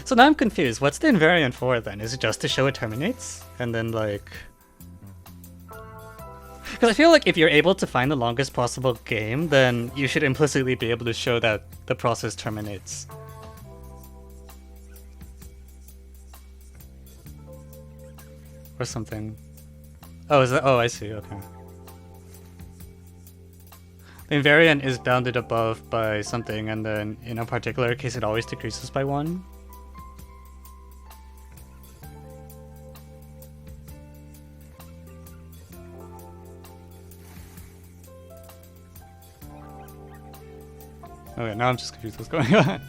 So now I'm confused. What's the invariant for then? Is it just to show it terminates? And then like... Because I feel like if you're able to find the longest possible game, then you should implicitly be able to show that the process terminates. Or something. Oh, is that? Oh, I see. Okay. The invariant is bounded above by something, and then in a particular case, it always decreases by 1. Okay, now I'm just confused what's going on.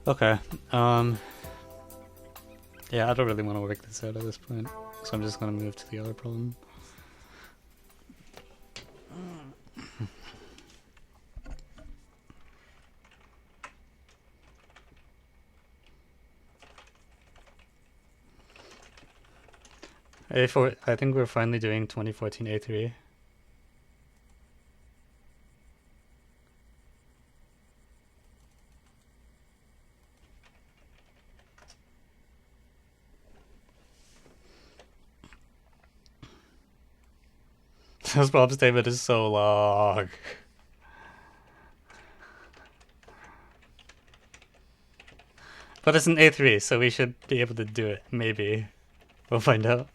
Okay. Yeah, I don't really want to work this out at this point, so I'm just gonna move to the other problem. I think we're finally doing 2014 A3. This problem statement is so long. But it's an A3, so we should be able to do it, maybe. We'll find out.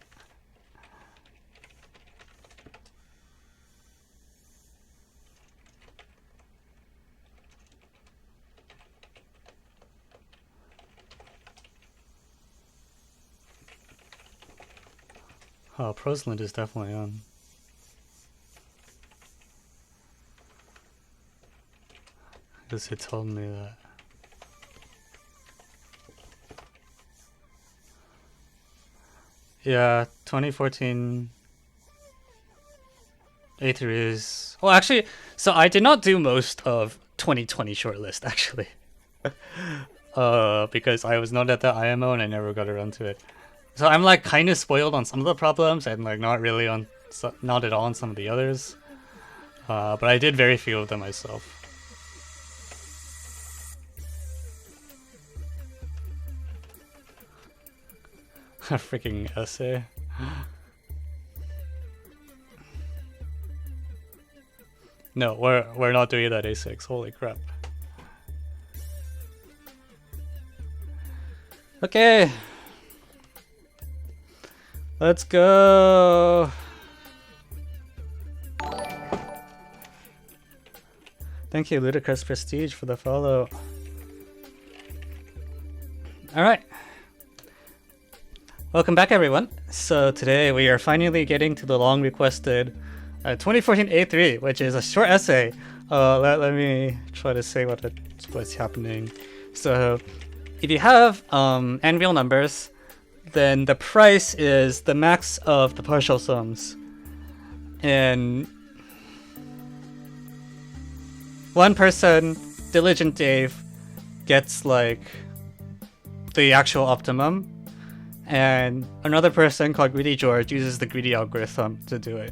Oh, Prosland is definitely on. Because it told me that. Yeah, 2014 A3 is... Well, actually, so I did not do most of 2020 shortlist, actually. Because I was not at the IMO and I never got around to it. So I'm like kind of spoiled on some of the problems and like not really on, not at all on some of the others. But I did very few of them myself. A freaking essay. No, we're not doing that A6. Holy crap. Okay. Let's go. Thank you, Ludicrous Prestige, for the follow. Alright. Welcome back, everyone. So today we are finally getting to the long requested 2014 A3, which is a short essay. Let me try to say what's happening. So if you have n real numbers, then the price is the max of the partial sums. And one person, Diligent Dave, gets like the actual optimum, and another person called Greedy George uses the greedy algorithm to do it.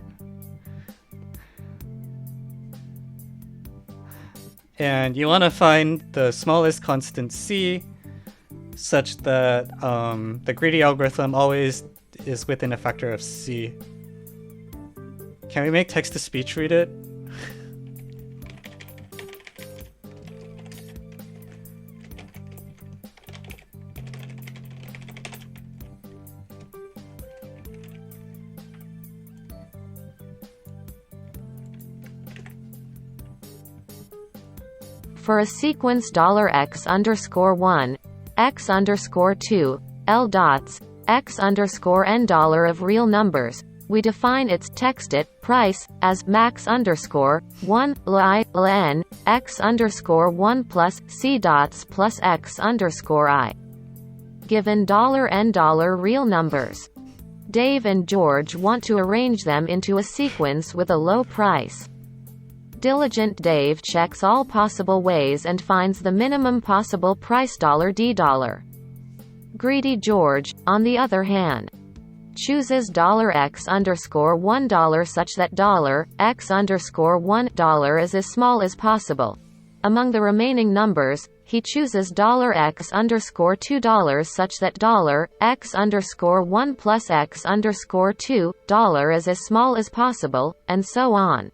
And you want to find the smallest constant C such that the greedy algorithm always is within a factor of C. Can we make text-to-speech read it? For a sequence $x_1, x_2, L dots, x_n$ of real numbers, we define its textit price as max_1 li ln x_1 plus c dots plus x_i. Given $n$ real numbers, Dave and George want to arrange them into a sequence with a low price. Diligent Dave checks all possible ways and finds the minimum possible price $d. Greedy George, on the other hand, chooses $x_1 such that $x_1 is as small as possible. Among the remaining numbers, he chooses $x_2 such that $x_1 plus $x_2 is as small as possible, and so on.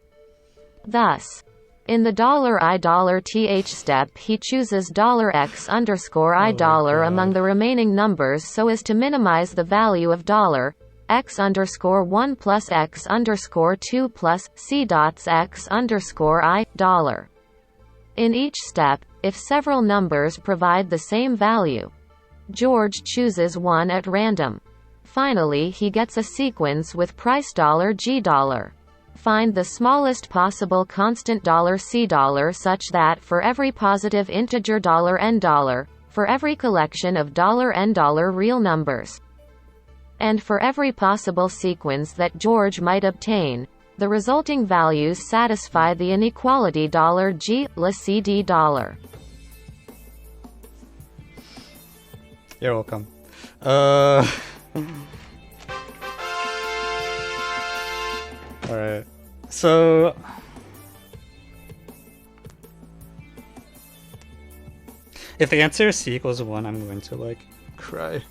Thus, in the $i$th step he chooses $x_i$ among the remaining numbers so as to minimize the value of $x_1 plus $x_2 plus c dots $x_i$. In each step, if several numbers provide the same value, George chooses one at random. Finally he gets a sequence with price $g$. Find the smallest possible constant $c$ such that for every positive integer $n$, for every collection of $n real numbers. And for every possible sequence that George might obtain, the resulting values satisfy the inequality $G, la CD $. You're welcome. Alright. So if the answer is C equals 1, I'm going to like cry.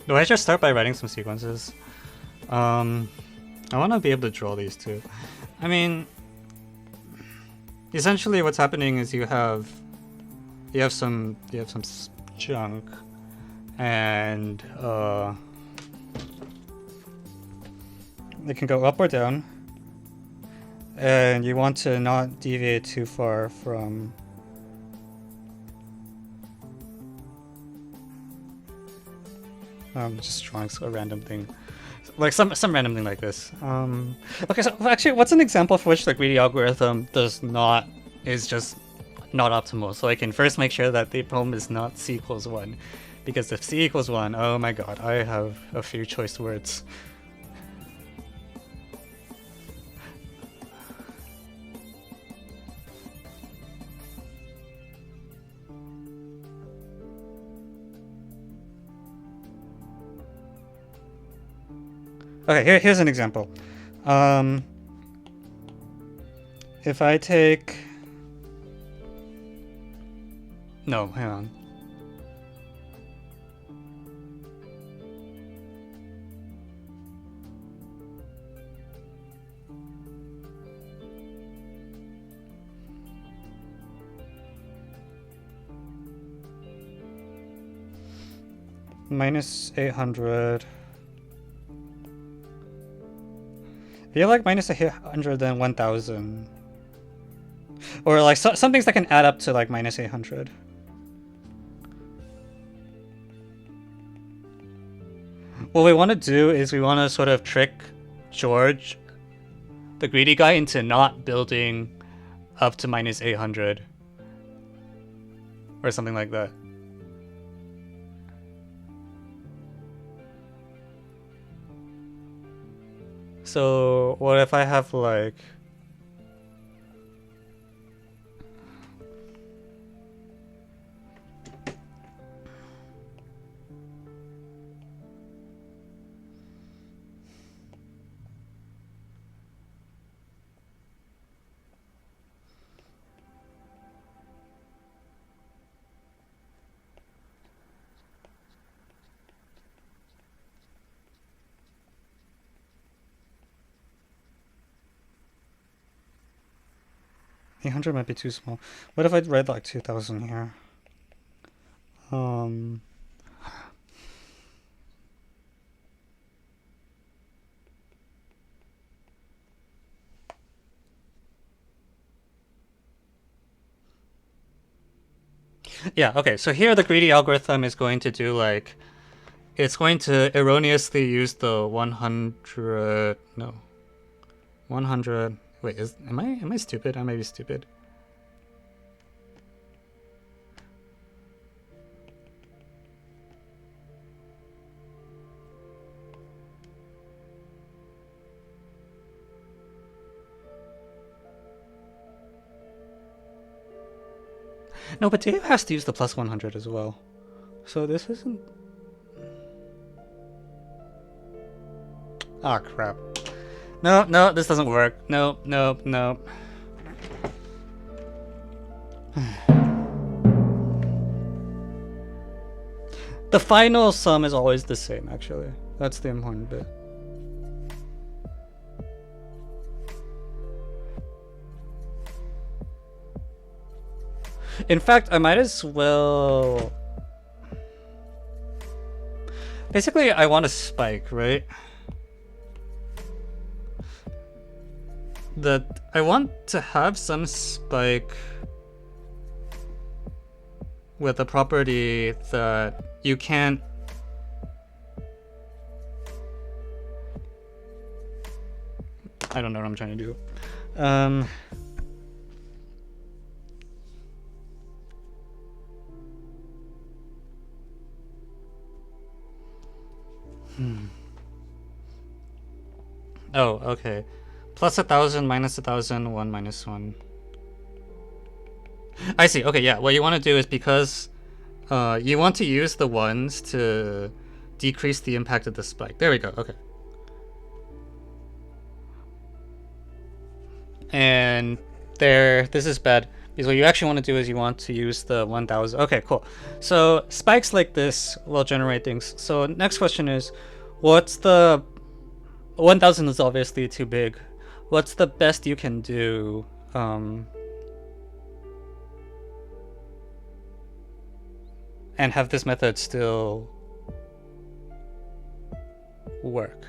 Do I just start by writing some sequences? I want to be able to draw these too. I mean, essentially what's happening is you have some junk, and it can go up or down, and you want to not deviate too far from just drawing a random thing, like some random thing like this. Okay, so actually, what's an example for which the greedy algorithm is just not optimal? So I can first make sure that the problem is not C equals 1, because if C equals 1, oh my god, I have a few choice words. Okay, here's an example. If I take... No, hang on. Minus 800... If you like minus 800, then 1000. Or like some things that can add up to like minus 800. What we want to do is we want to sort of trick George, the greedy guy, into not building up to minus 800. Or something like that. So what if I have like... $800 might be too small. What if I write like 2000 here? Yeah, okay, so here the greedy algorithm is going to do like... It's going to erroneously use the 100... No. 100... Wait, am I stupid? I may be stupid. No, but Dave has to use the plus 100 as well. So this isn't... Ah, crap. No, this doesn't work. No. The final sum is always the same, actually. That's the important bit. In fact, I might as well... Basically, I want a spike, right? that I want to have some spike with a property that you can't I don't know what I'm trying to do. Oh, okay. Plus 1,000, minus 1,000, 1 minus 1. I see. Okay, yeah. What you want to do is because you want to use the ones to decrease the impact of the spike. There we go. Okay. And this is bad because what you actually want to do is you want to use the 1,000. Okay, cool. So spikes like this will generate things. So next question is, what's the 1,000 is obviously too big. What's the best you can do? And have this method still work?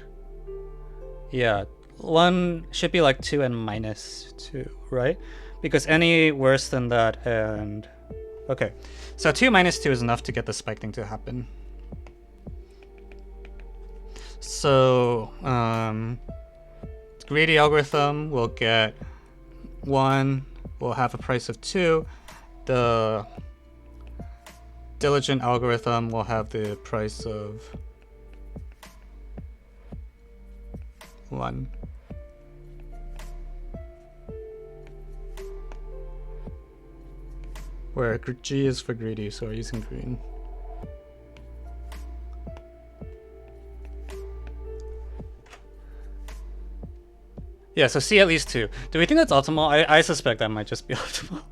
Yeah, 1 should be like 2 and minus 2, right? Because any worse than that and... Okay, so 2 minus 2 is enough to get the spike thing to happen. So, greedy algorithm will get 1, will have a price of 2. The diligent algorithm will have the price of 1. Where G is for greedy, so we're using green. Yeah, so C at least 2. Do we think that's optimal? I suspect that might just be optimal.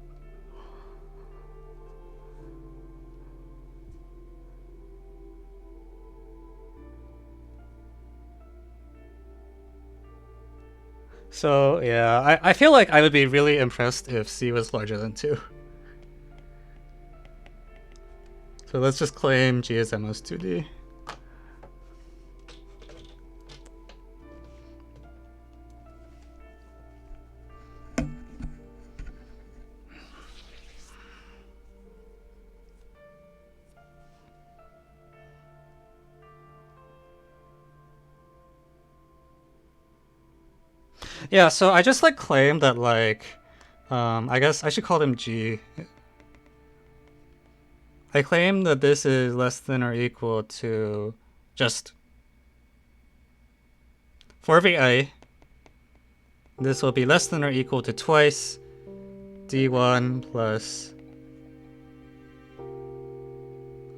So yeah, I feel like I would be really impressed if C was larger than 2. So let's just claim G is MOS 2D. Yeah, so I just like claim that like, I guess I should call them G. I claim that this is less than or equal to just for every I, this will be less than or equal to twice D1 plus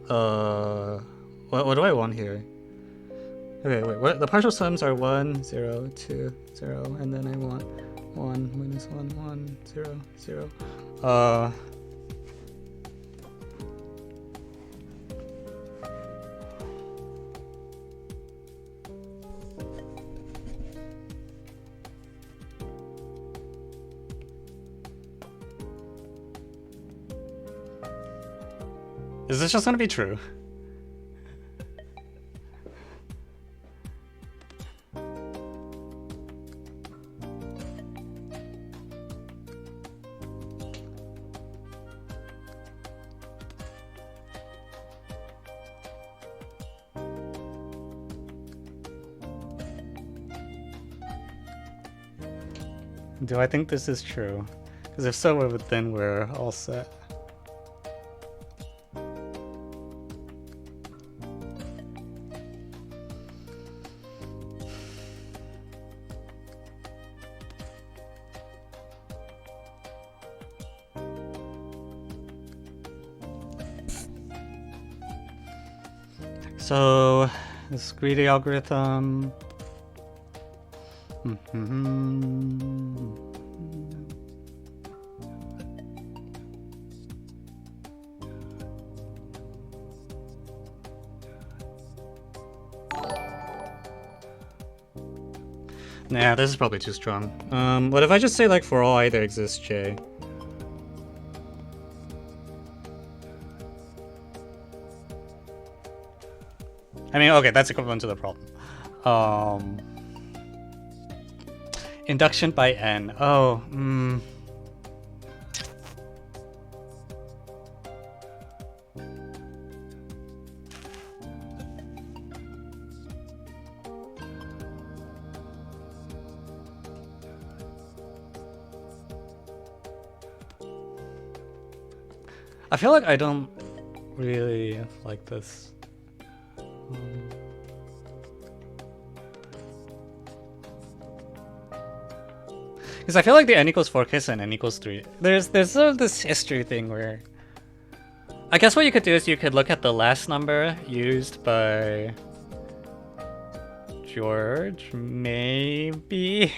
what do I want here? Okay, wait, what? The partial sums are 1, 0, 2, 0, and then I want 1, minus 1, 1, 0, 0. Is this just gonna be true? Do I think this is true? Because if so, then we're all set. So, this greedy algorithm. Nah, this is probably too strong. What if I just say like for all I there exists J? I mean, okay, that's equivalent to the problem. Induction by n. Oh, I feel like I don't really like this. Because I feel like the n equals 4 case and n equals 3. There's sort of this history thing where... I guess what you could do is you could look at the last number used by... George, maybe?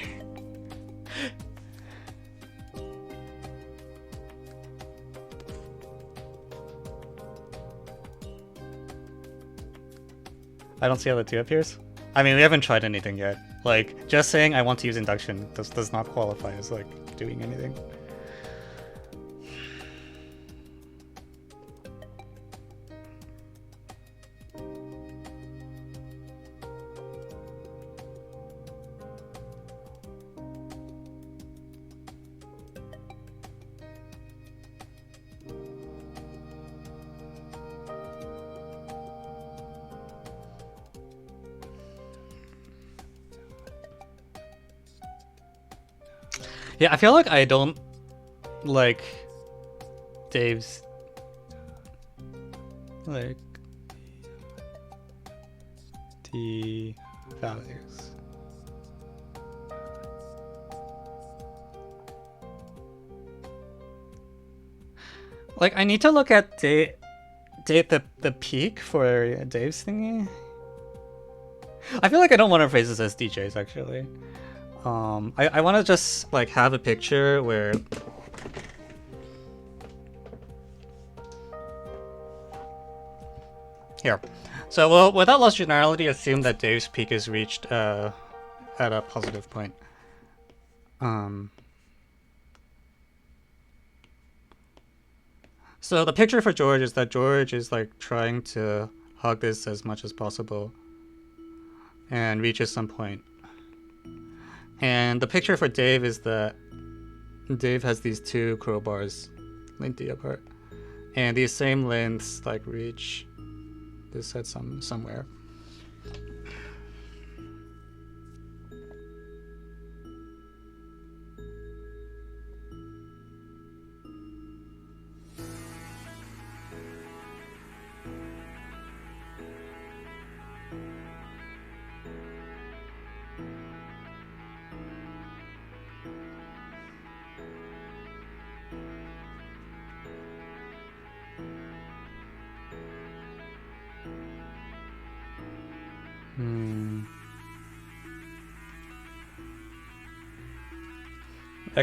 I don't see how the 2 appears. I mean, we haven't tried anything yet. Like, just saying I want to use induction does not qualify as, like, doing anything. Yeah, I feel like I don't like Dave's like the values. Like I need to look at the peak for Dave's thingy. I feel like I don't want to phrase this as DJs actually. I want to just like have a picture where here. So we'll, without loss generality, assume that Dave's peak is reached at a positive point. So the picture for George is that George is like trying to hug this as much as possible and reaches some point. And the picture for Dave is that Dave has these two crowbars lengthy apart. And these same lengths like reach this at somewhere.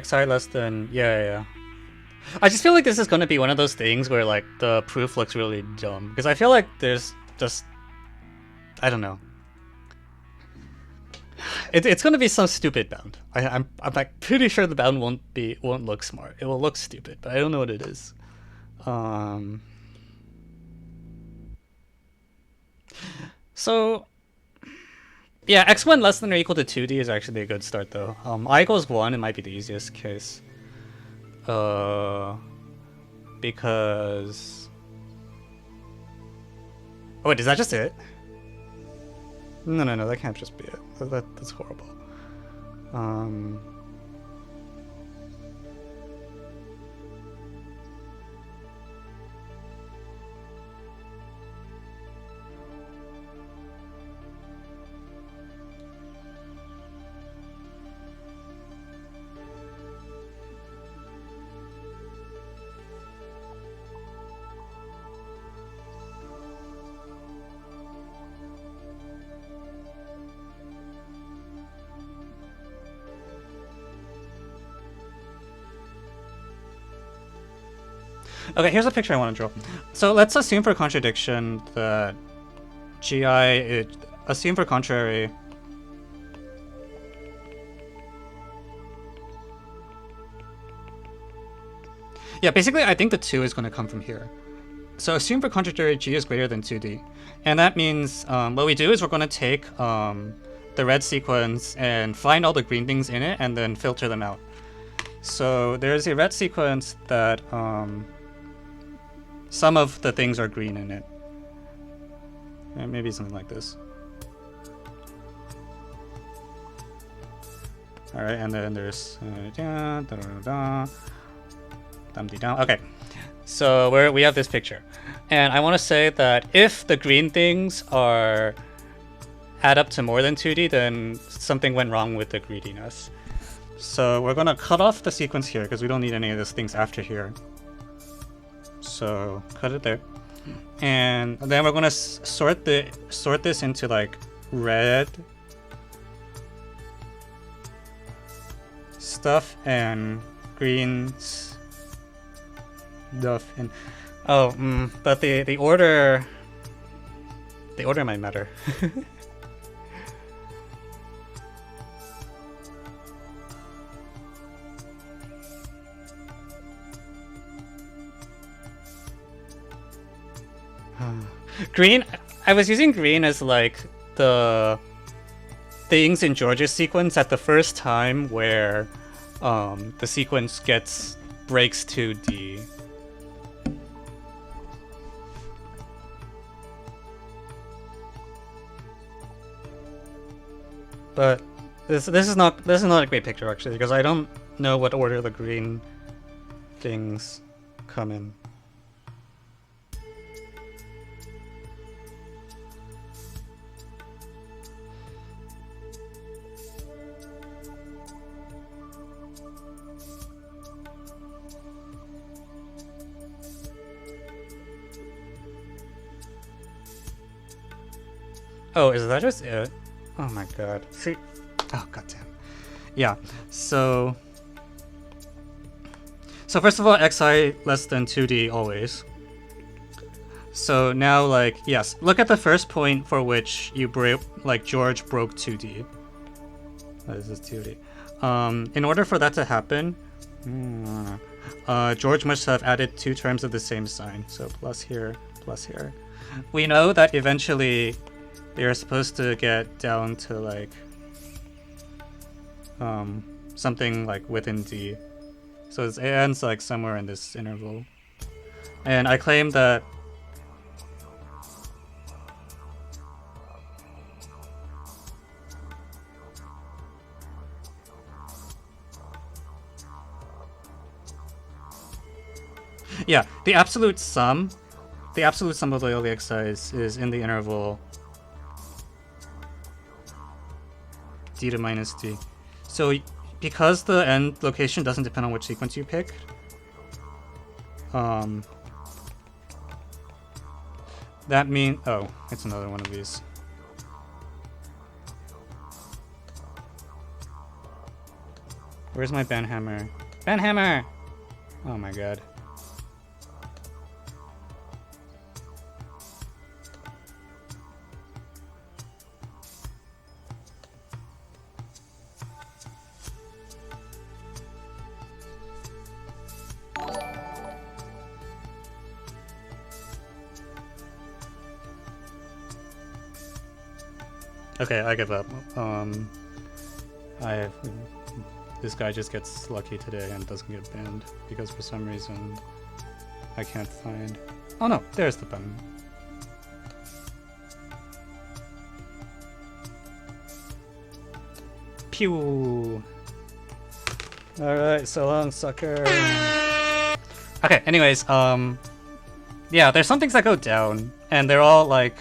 Xi less than yeah. I just feel like this is gonna be one of those things where like the proof looks really dumb because I feel like there's just I don't know. It's gonna be some stupid bound. I'm like pretty sure the bound won't look smart. It will look stupid, but I don't know what it is. So yeah, x1 less than or equal to 2d is actually a good start though. I equals 1, it might be the easiest case. Because... Oh wait, is that just it? No, that can't just be it. That's horrible. Okay, here's a picture I want to draw. So let's assume for contradiction that assume for contrary. Yeah, basically I think the 2 is going to come from here. So assume for contrary G is greater than 2D. And that means what we do is we're going to take the the red sequence and find all the green things in it and then filter them out. So there's a red sequence that some of the things are green in it. Maybe something like this. Alright, and then there's okay. So we have this picture. And I want to say that if the green things add up to more than 2D, then something went wrong with the greediness. So we're going to cut off the sequence here because we don't need any of those things after here. So cut it there. And then we're going to sort this into like red stuff and green stuff. And but the order might matter. Green, I was using green as like the things in George's sequence at the first time where the sequence breaks to D. But this is not a great picture actually, because I don't know what order the green things come in. Oh, is that just it? Oh my god. See? Oh goddamn. Yeah. So first of all, xi less than 2D always. So now, like, yes, look at the first point for which you George broke 2D. This is 2D. In order for that to happen, George must have added two terms of the same sign. So plus here, plus here. We know that eventually they're supposed to get down to like something like within D. So it ends like somewhere in this interval. And I claim that yeah, the absolute sum of the LVXIs is in the interval D to minus D. So because the end location doesn't depend on which sequence you pick, that means, oh, it's another one of these. Where's my banhammer? Banhammer! Oh my god. Okay, I give up. This guy just gets lucky today and doesn't get banned because for some reason I can't find. Oh no, there's the button. Pew. All right, so long, sucker. Okay, anyways, yeah, there's some things that go down, and they're all like.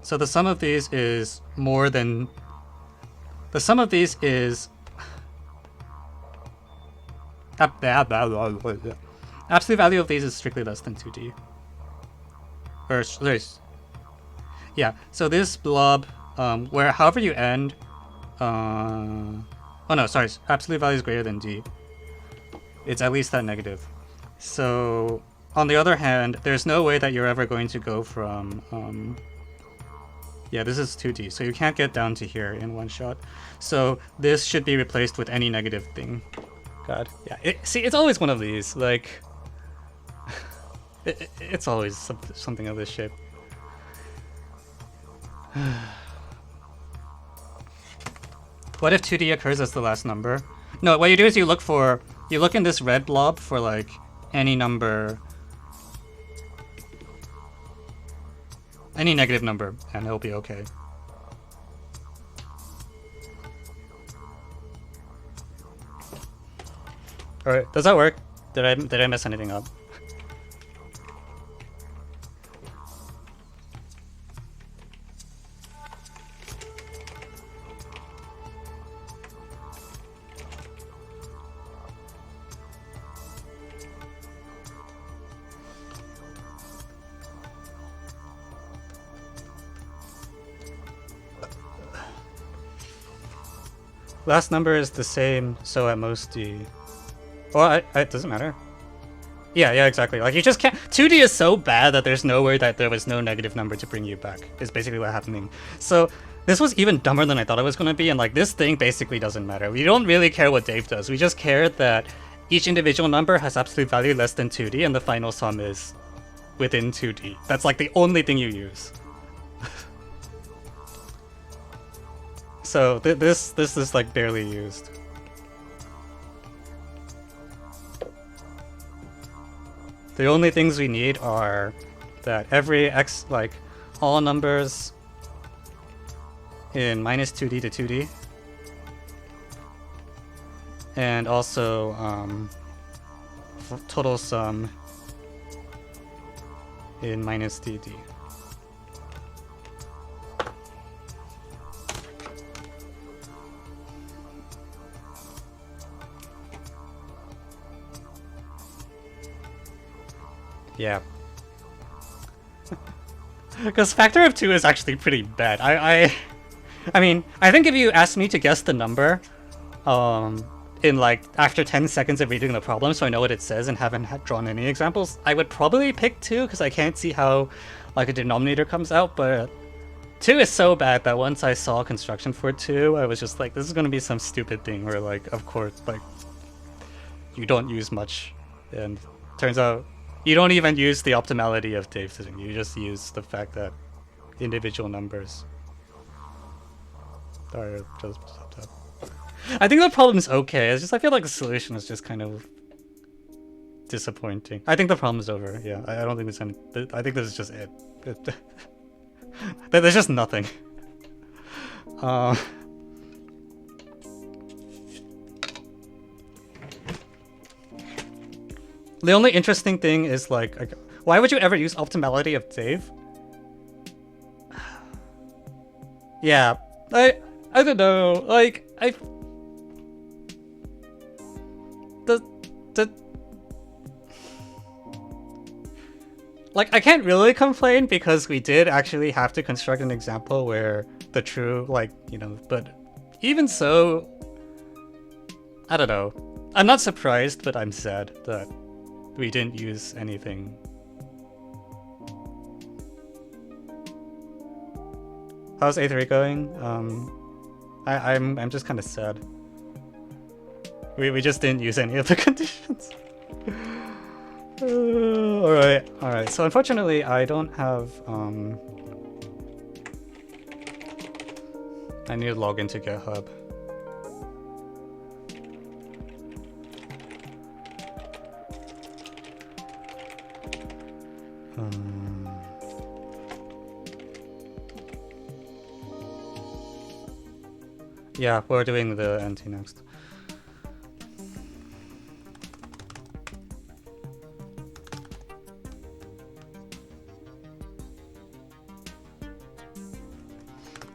So the sum of these is more than... The sum of these is... Absolute value of these is strictly less than 2D. Or, sorry. Yeah, so this blob, where however you end... oh no, sorry. Absolute value is greater than D. It's at least that negative. So... On the other hand, there's no way that you're ever going to go from yeah, this is 2D, so you can't get down to here in one shot. So this should be replaced with any negative thing. God, yeah. See, it's always one of these. Like, it's always something of this shape. What if 2D occurs as the last number? No, what you do is you look in this red blob for like any number, any negative number, and it'll be okay. Alright, does that work? Did I mess anything up? Last number is the same, so at most D. Well, it doesn't matter. Yeah, exactly. Like, you just can't... 2D is so bad that there's no way that there was no negative number to bring you back, is basically what's happening. So, this was even dumber than I thought it was going to be, and like, this thing basically doesn't matter. We don't really care what Dave does. We just care that each individual number has absolute value less than 2D, and the final sum is within 2D. That's like the only thing you use. So this is like barely used. The only things we need are that every x, like all numbers in minus 2D to 2D, and also total sum in minus DD. Yeah. Because factor of 2 is actually pretty bad. I mean, I think if you asked me to guess the number, in like after 10 seconds of reading the problem, so I know what it says and haven't drawn any examples, I would probably pick 2 because I can't see how like a denominator comes out. But 2 is so bad that once I saw construction for 2, I was just like, this is gonna be some stupid thing where like, of course, like you don't use much, and turns out you don't even use the optimality of Dave's thing. You just use the fact that individual numbers are just up. I think the problem's okay. It's just I feel like the solution is just kind of disappointing. I think the problem's over. Yeah, I don't think there's any. I think this is just it. There's just nothing. The only interesting thing is like, why would you ever use optimality of Dave? Yeah, I don't know. Like like I can't really complain because we did actually have to construct an example where the true, like, you know, but even so, I don't know. I'm not surprised, but I'm sad that we didn't use anything. How's A3 going? I'm just kind of sad. We just didn't use any of the conditions. Alright. So unfortunately, I don't have I need to log into GitHub. Yeah, we're doing the NT next.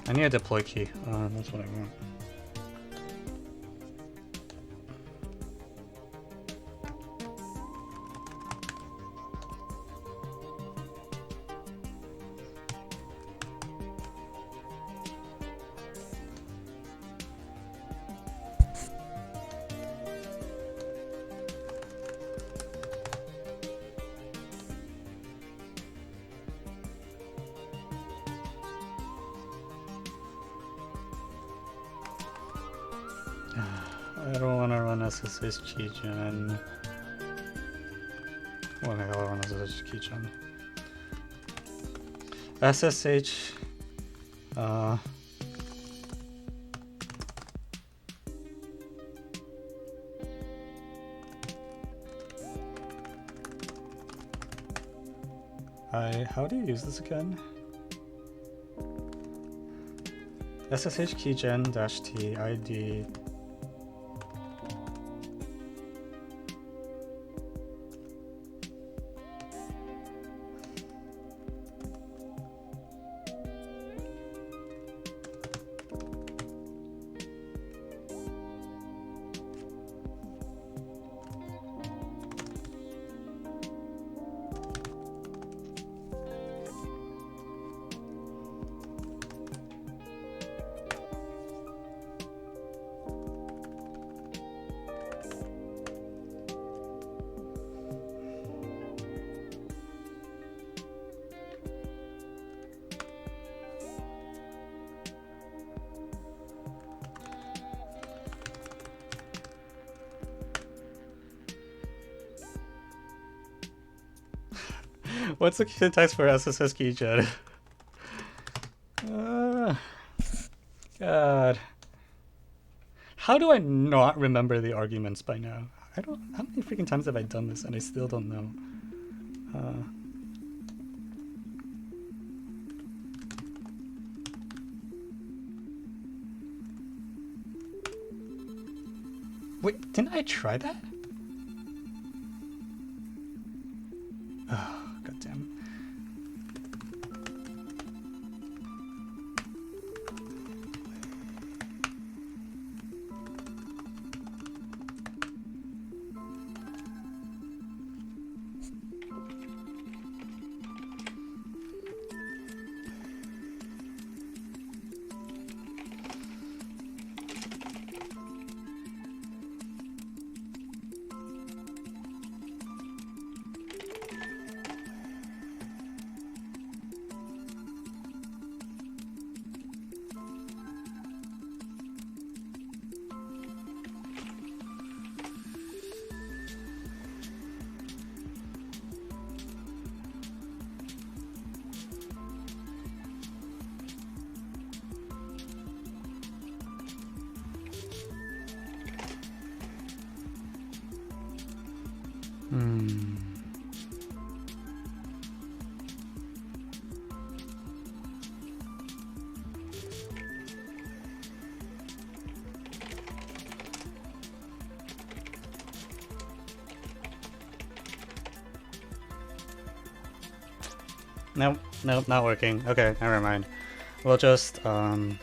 I need a deploy key. That's what I want. I don't want to run SSH keygen. What the hell I run SSH keygen? SSH. How do you use this again? SSH keygen -t ID. What's the syntax for SSS keygen? God. How do I not remember the arguments by now? How many freaking times have I done this and I still don't know? Wait, didn't I try that? Oh, goddamn. Nope, not working. Okay, never mind. We'll just, God.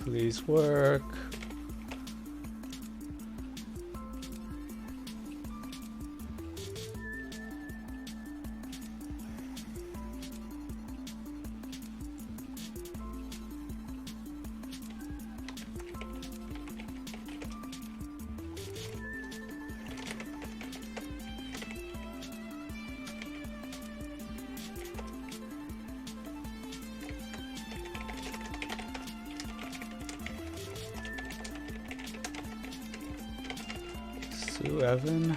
Please work. Evan.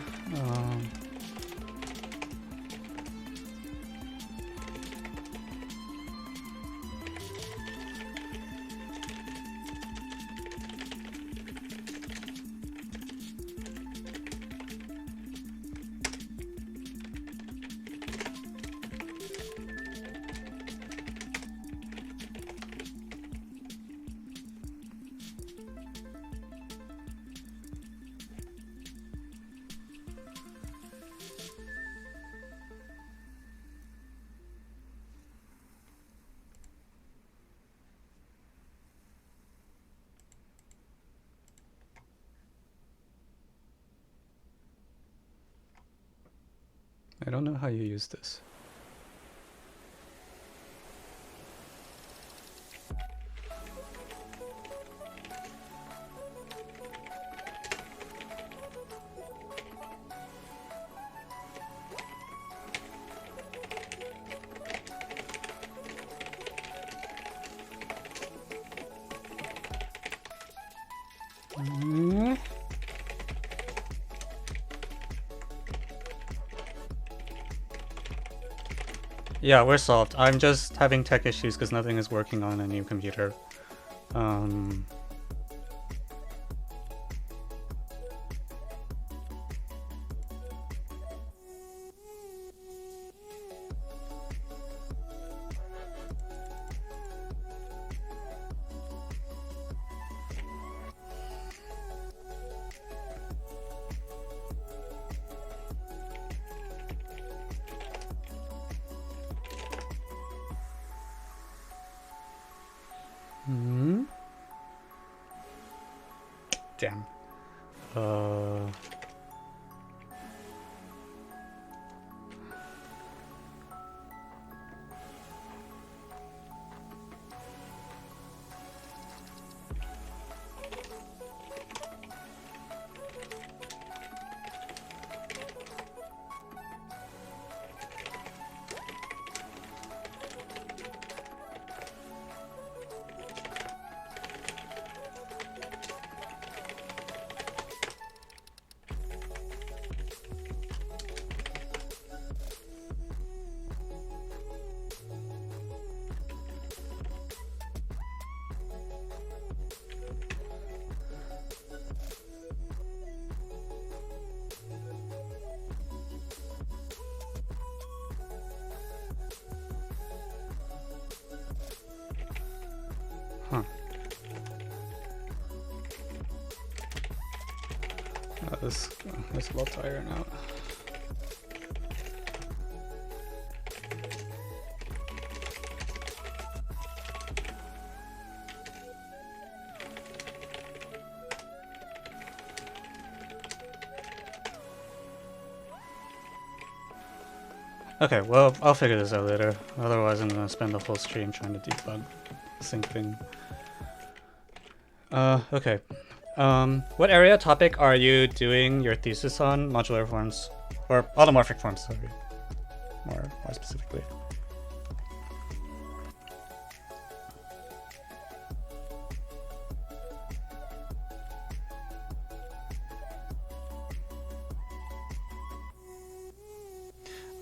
I don't know how you use this. Yeah, we're solved. I'm just having tech issues because nothing is working on a new computer. Damn. Huh. This is a little tiring out. Okay, well, I'll figure this out later. Otherwise, I'm gonna spend the whole stream trying to debug the sync thing. Okay. What area topic are you doing your thesis on? Modular forms, or automorphic forms, sorry. More specifically.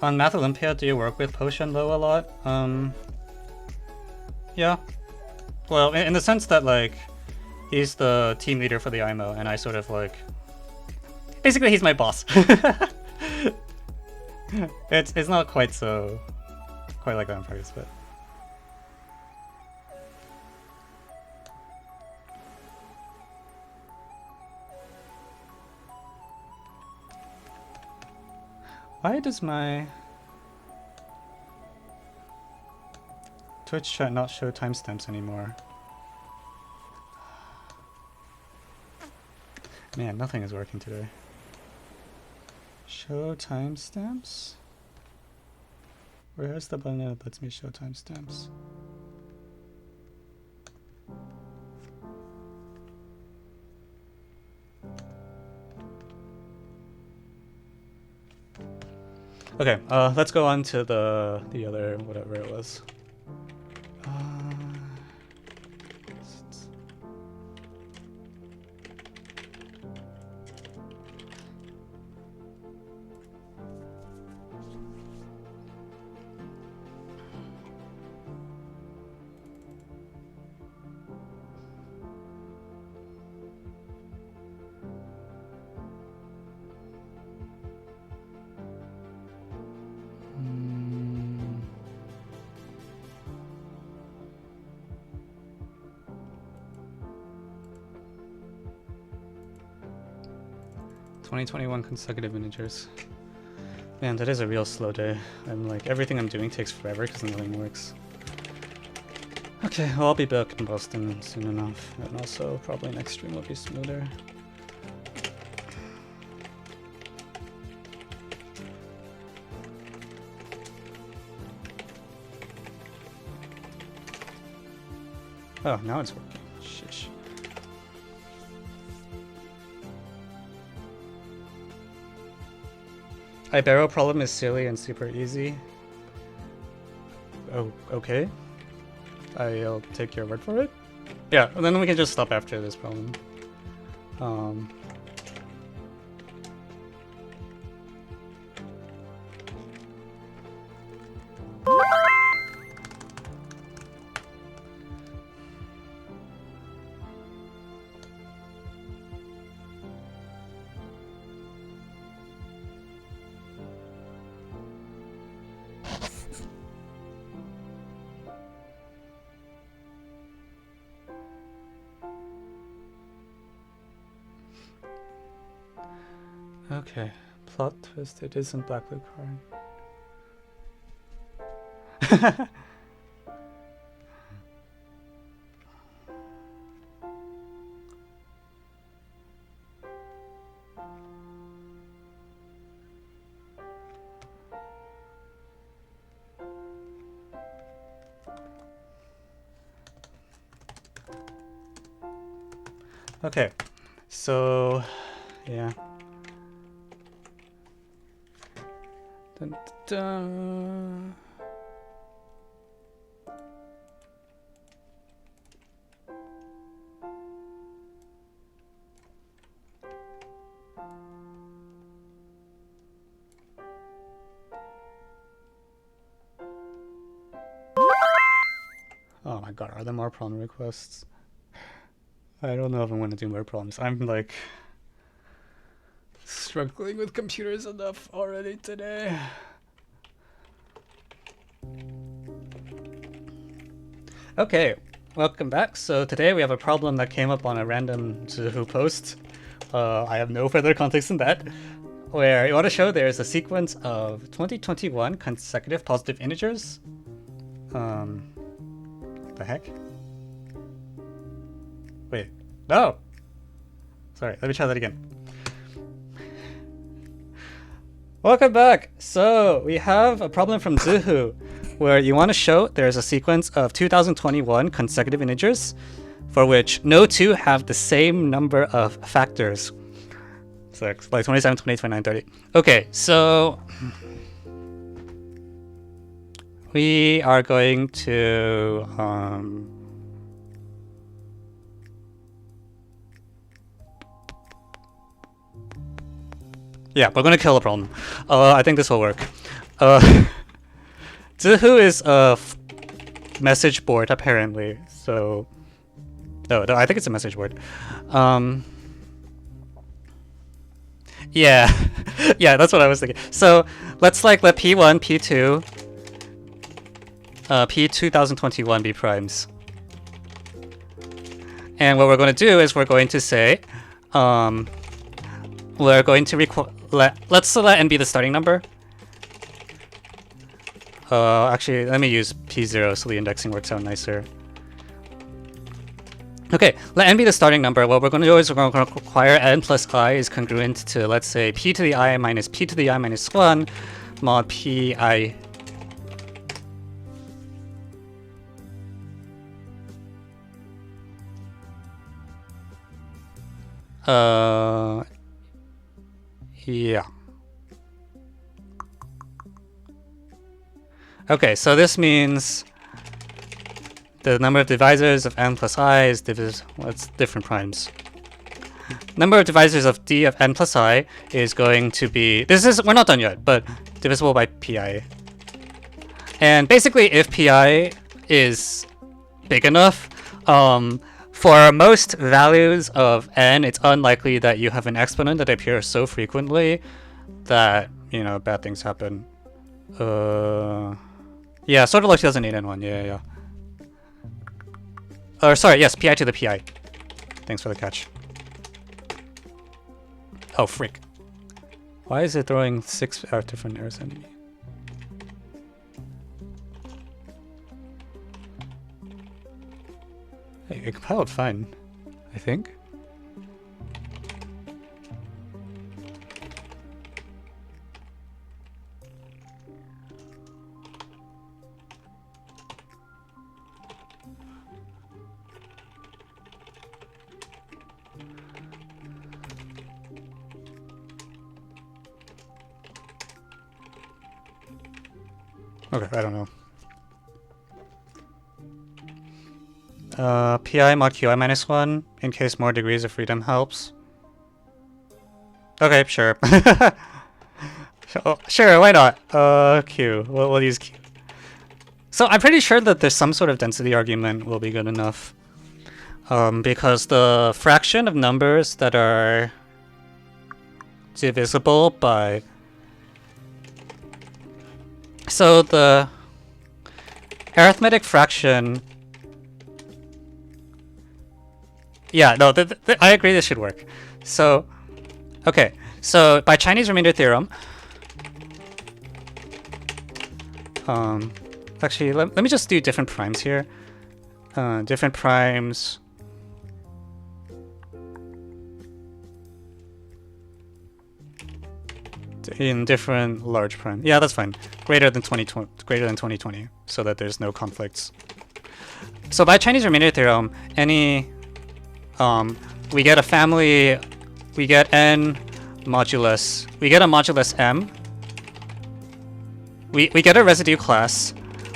On Math Olympia, do you work with Potion Low a lot? Yeah. Well, in the sense that, like, he's the team leader for the IMO, and I sort of, like... Basically, he's my boss. It's not quite like that in practice, but... Why does my Twitch chat not show timestamps anymore? Man, nothing is working today. Show timestamps? Where's the button that lets me show timestamps? Okay, let's go on to the other whatever it was. ...2021 consecutive integers. Man, that is a real slow day. I'm like, everything I'm doing takes forever because nothing works. Okay, well, I'll be back in Boston soon enough. And also, probably next stream will be smoother. Oh, now it's working. Shish. Ibero problem is silly and super easy. Oh, okay. I'll take your word for it. Yeah, and then we can just stop after this problem. Okay, plot twist, it isn't Black Blue card. Okay, so yeah. Dun, dun. Oh my god, are there more problem requests? I don't know if I'm gonna do more problems. I'm like struggling with computers enough already today. Okay, welcome back. So today we have a problem that came up on a random ZhiHu post. I have no further context than that. Where you want to show there's a sequence of 2021 consecutive positive integers. The heck? Wait, no! Sorry, let me try that again. Welcome back! So, we have a problem from ZhiHu, where you want to show there's a sequence of 2021 consecutive integers, for which no two have the same number of factors. So, like 27, 28, 29, 30. Okay, so we are going to yeah, we're gonna kill the problem. I think this will work. ZhiHu is a message board apparently, so no, I think it's a message board. Yeah, yeah, that's what I was thinking. So let's like let P1, P2, P2021 be primes. And what we're going to do is we're going to say, we're going to let's let n be the starting number. Actually, let me use P0 so the indexing works out nicer. Okay, let n be the starting number. What we're going to do is we're going to require n plus I is congruent to, let's say, p to the I minus p to the I minus 1 mod pi. Yeah. Okay, so this means the number of divisors of n plus I is what's different primes. Number of divisors of d of n plus I is going to be, we're not done yet, but divisible by pi. And basically, if pi is big enough, for most values of n, it's unlikely that you have an exponent that appears so frequently that, you know, bad things happen. Yeah, sort of like 2008 yeah. Or sorry, yes, pi to the pi. Thanks for the catch. Oh, frick. Why is it throwing 6 different errors at me? Hey, it compiled fine, I think. Okay, I don't know. Pi mod qi minus 1, in case more degrees of freedom helps. Okay, sure. Oh, sure, why not? Q. We'll use Q. So I'm pretty sure that there's some sort of density argument will be good enough. Because the fraction of numbers that are divisible by... So the arithmetic fraction... Yeah, no, I agree this should work. So, okay, so by Chinese remainder theorem... Actually, let me just do different primes here. Different primes... in different large prime. Yeah, that's fine. Greater than 2020, so that there's no conflicts. So by Chinese remainder theorem, any we get a family, we get n modulus, we get a modulus m. We get a residue class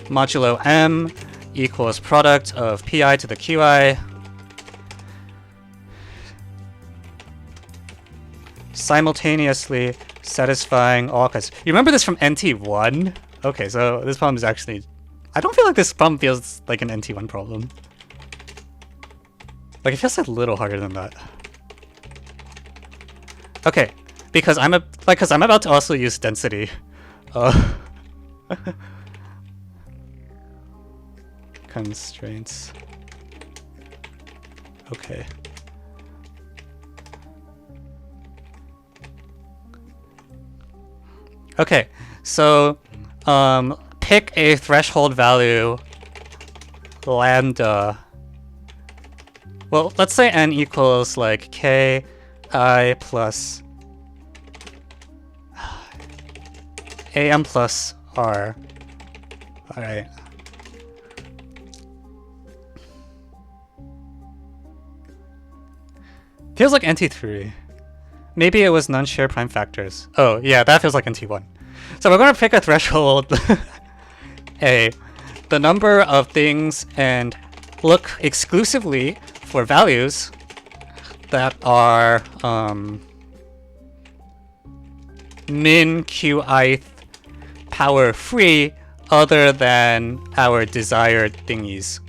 modulo m equals product of pi to the qi simultaneously satisfying all cases. You remember this from NT1? Okay, so this problem is actually... I don't feel like this problem feels like an NT1 problem. Like, it feels a little harder than that. Okay, because I'm about to also use density. Constraints. Okay. Okay, so pick a threshold value lambda. Well, let's say n equals like ki plus am plus r. All right. Feels like NT3. Maybe it was non-shared prime factors. Oh, yeah, that feels like NT1. So we're going to pick a threshold A, the number of things, and look exclusively for values that are min qi power free other than our desired thingies.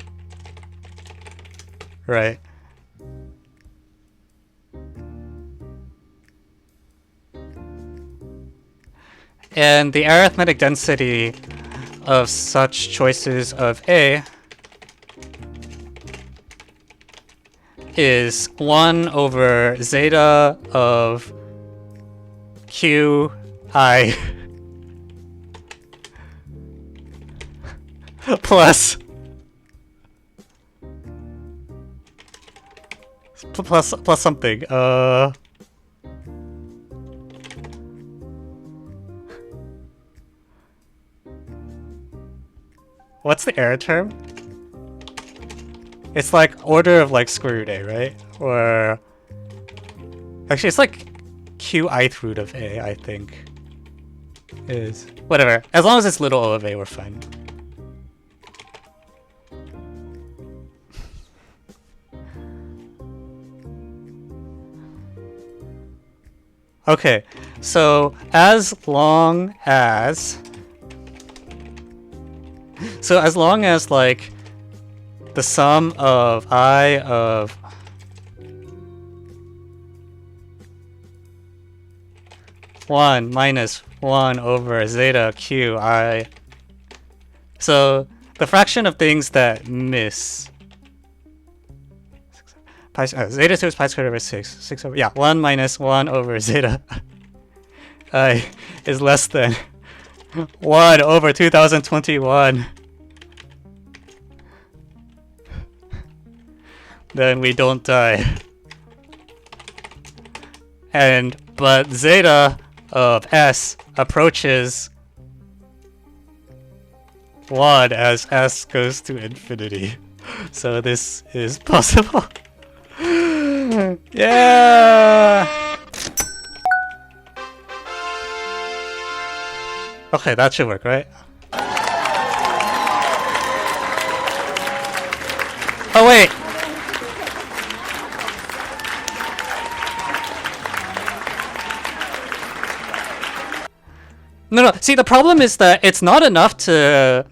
Right? And the arithmetic density of such choices of A is 1 over zeta of qi plus something. What's the error term? It's like order of like square root A, right? Or actually, it's like qi root of A, I think. Is whatever. As long as it's little o of A, we're fine. Okay, so as long as like the sum of I of one minus 1 over zeta qi, so the fraction of things that miss zeta 2 is pi squared over 6 over, yeah, 1 minus 1 over zeta I is less than 1 over 2021. Then we don't die. But zeta of s approaches 1 as s goes to infinity. So this is possible. Yeah! Okay, that should work, right? Oh wait. No, see, the problem is that it's not enough to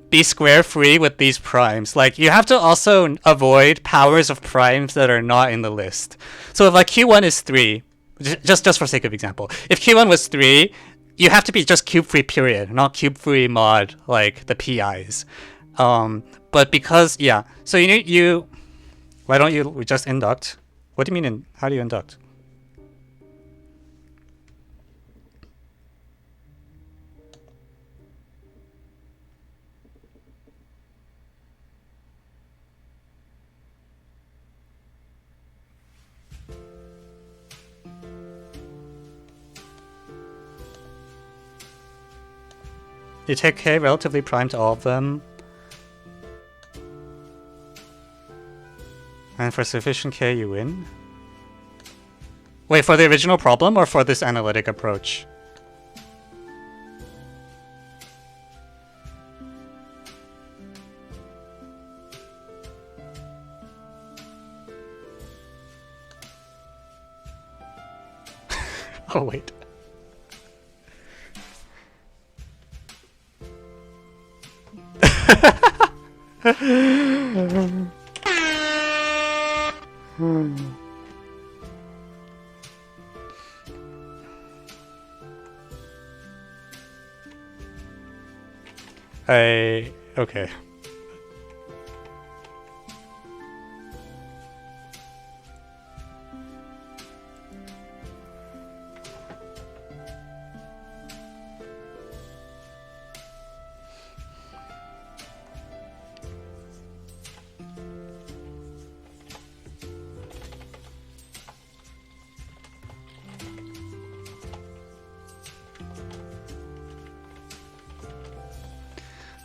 be square free with these primes. Like, you have to also avoid powers of primes that are not in the list. So if like q1 is 3, just for sake of example, if q1 was 3, you have to be just cube free period, not cube free mod like the PIs. But because, yeah, so why don't you just induct? What do you mean how do you induct? You take K relatively prime to all of them. And for sufficient K, you win? Wait, for the original problem or for this analytic approach? Oh, wait. Okay.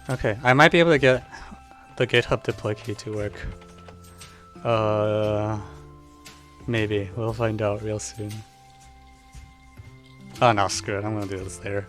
Okay, I might be able to get the GitHub deploy key to work. Maybe. We'll find out real soon. Oh no, screw it. I'm gonna do this later.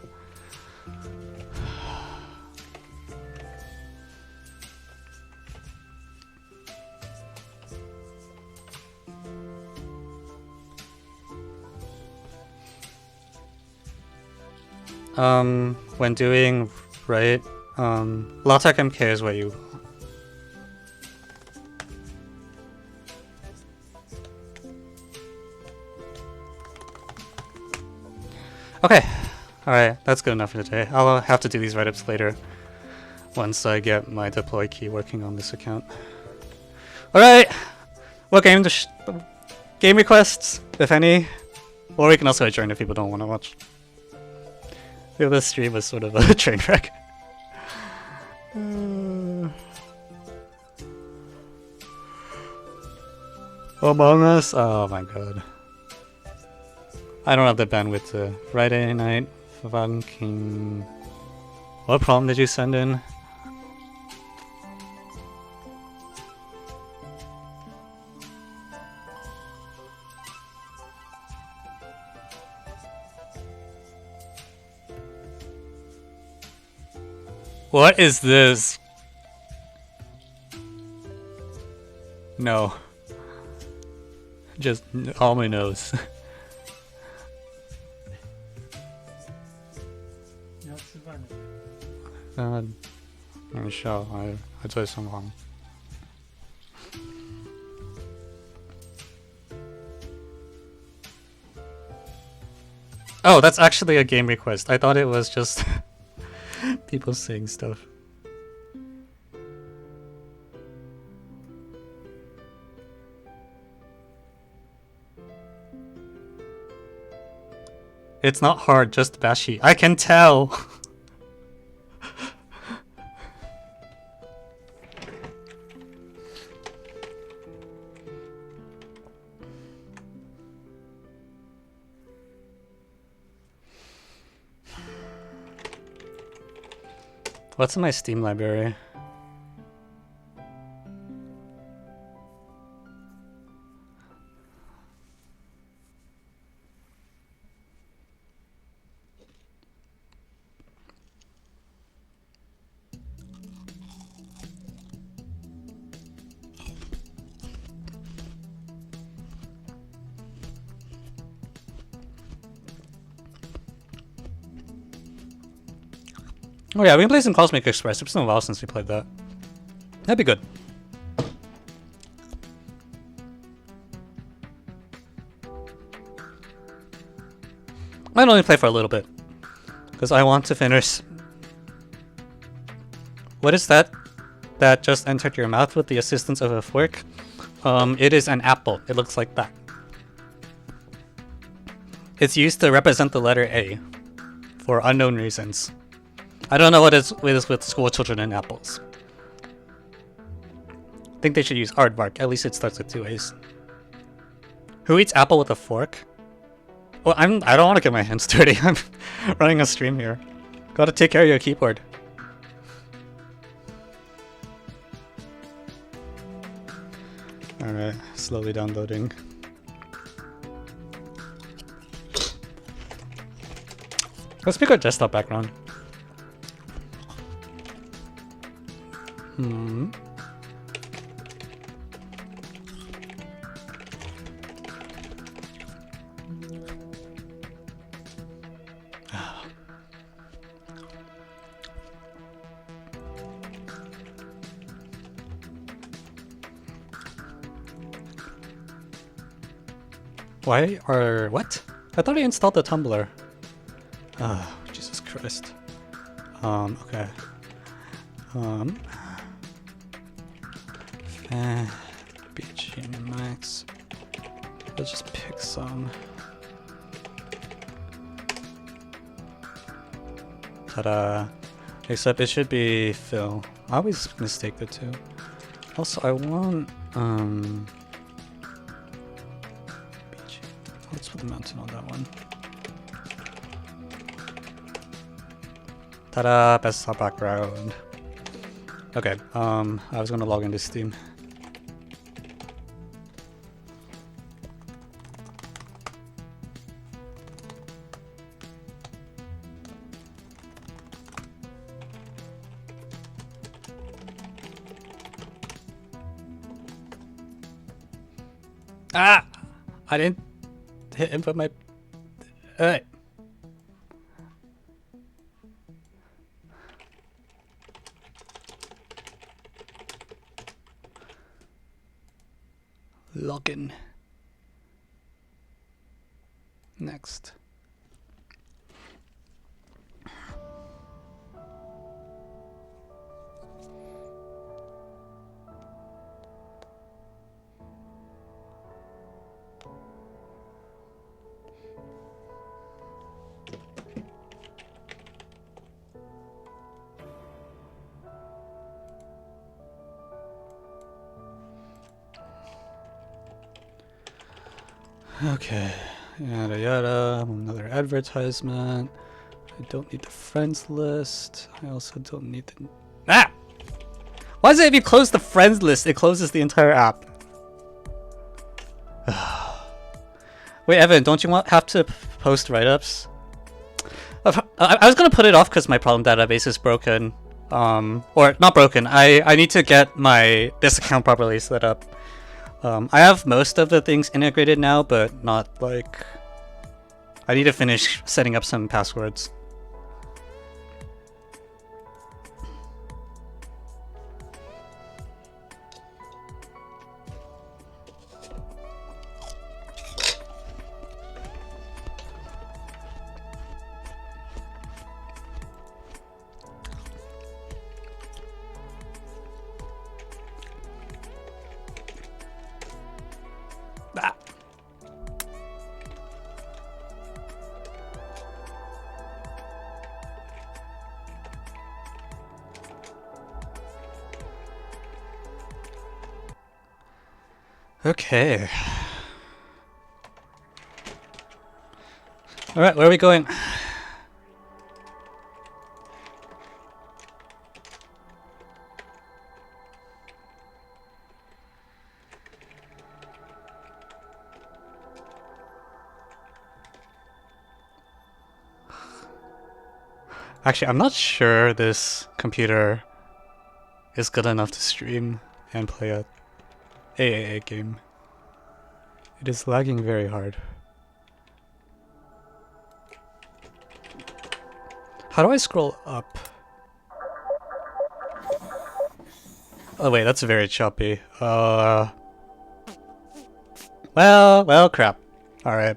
When doing right, LaTeX MK is what you... Okay, alright, that's good enough for today. I'll have to do these write-ups later once I get my deploy key working on this account. Alright, what game requests, if any? Or we can also adjourn if people don't want to watch. This stream was sort of a train wreck. Among Us? Oh my god. I don't have the bandwidth to... Friday night fucking... What problem did you send in? What is this? No. Just all my nose. Oh, that's actually a game request. I thought it was just people saying stuff. It's not hard, just bashy. I can tell! What's in my Steam library? Oh yeah, we can play some Cosmic Express. It's been a while since we played that. That'd be good. I'd only play for a little bit. Because I want to finish... What is that? That just entered your mouth with the assistance of a fork? It is an apple. It looks like that. It's used to represent the letter A. For unknown reasons. I don't know what it is with school children and apples. I think they should use aardvark. At least it starts with 2 A's. Who eats apple with a fork? Well, I don't want to get my hands dirty. I'm running a stream here. Gotta take care of your keyboard. Alright, slowly downloading. Let's pick our desktop background. Why are... what? I thought I installed the Tumblr. Oh, Jesus Christ. Okay. BG Max. Let's just pick some. Ta-da. Except it should be Phil. I always mistake the two. Also, I want, BG. Let's put the mountain on that one. Ta-da! Best background. Okay, I was gonna log into Steam. Ah! I didn't hit input my... Alright. Login. Next. Okay, yada yada, another advertisement. I don't need the friends list. I also don't need the... Ah! Why is it if you close the friends list, it closes the entire app? Wait, Evan, don't you have to post write-ups? I was gonna put it off because my problem database is broken. Or not broken, I need to get this account properly set up. I have most of the things integrated now, but not like... I need to finish setting up some passwords. Okay. Alright, where are we going? Actually, I'm not sure this computer is good enough to stream and play a AAA game. It is lagging very hard. How do I scroll up? Oh wait, that's very choppy. Well, crap. Alright.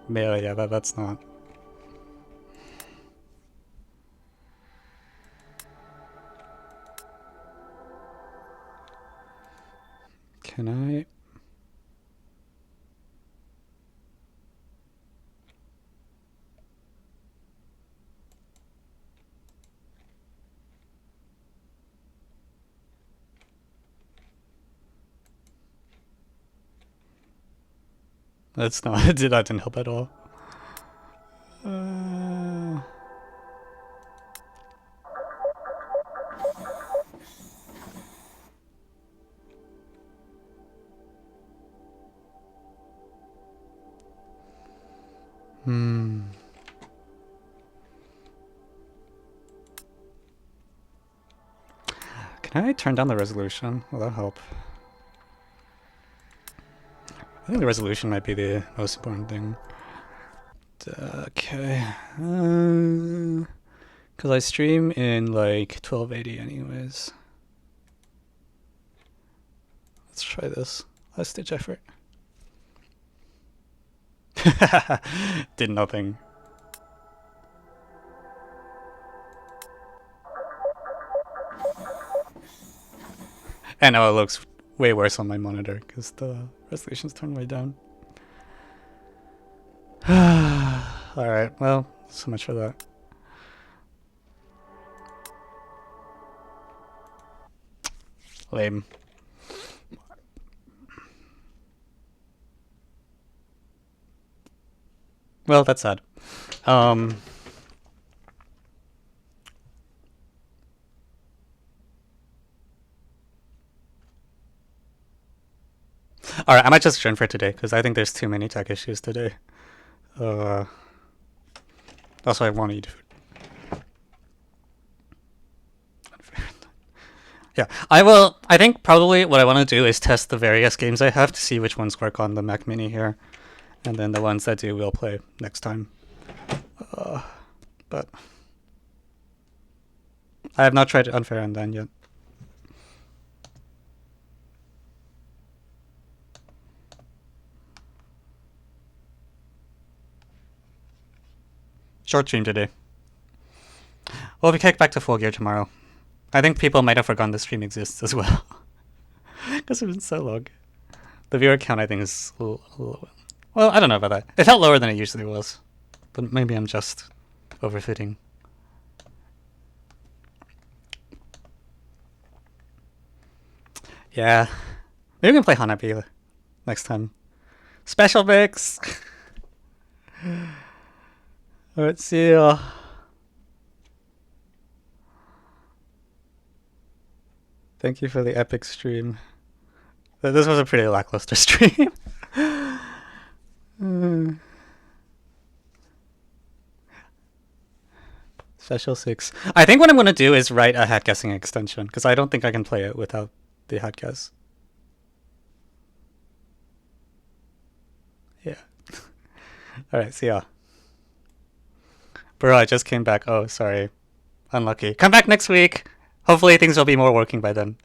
Yeah, that's not. Can I? That's not. That didn't help at all. Can I turn down the resolution? Will that help? I think the resolution might be the most important thing. Okay. Because I stream in like 1280 anyways. Let's try this. Last ditch effort. Did nothing. And now it looks way worse on my monitor because the resolution's turned way down. Alright, well, so much for that. Lame. Well, that's sad. Alright, I might just adjourn for today because I think there's too many tech issues today. That's why I want to eat food. Yeah, I think probably what I want to do is test the various games I have to see which ones work on the Mac Mini here. And then the ones that do, we'll play next time. But I have not tried Unfair Undone yet. Short stream today. We'll be kicked back to full gear tomorrow. I think people might have forgotten the stream exists as well. Because it's been so long. The viewer count, I think, is a little, well, I don't know about that. It felt lower than it usually was. But maybe I'm just overfitting. Yeah. Maybe we can play Hanabi next time. Special mix! Alright, see ya. Thank you for the epic stream. This was a pretty lackluster stream. Special 6. I think what I'm going to do is write a hat guessing extension, because I don't think I can play it without the hat guess. Yeah. Alright, see ya. Bro, I just came back. Oh, sorry. Unlucky. Come back next week. Hopefully things will be more working by then.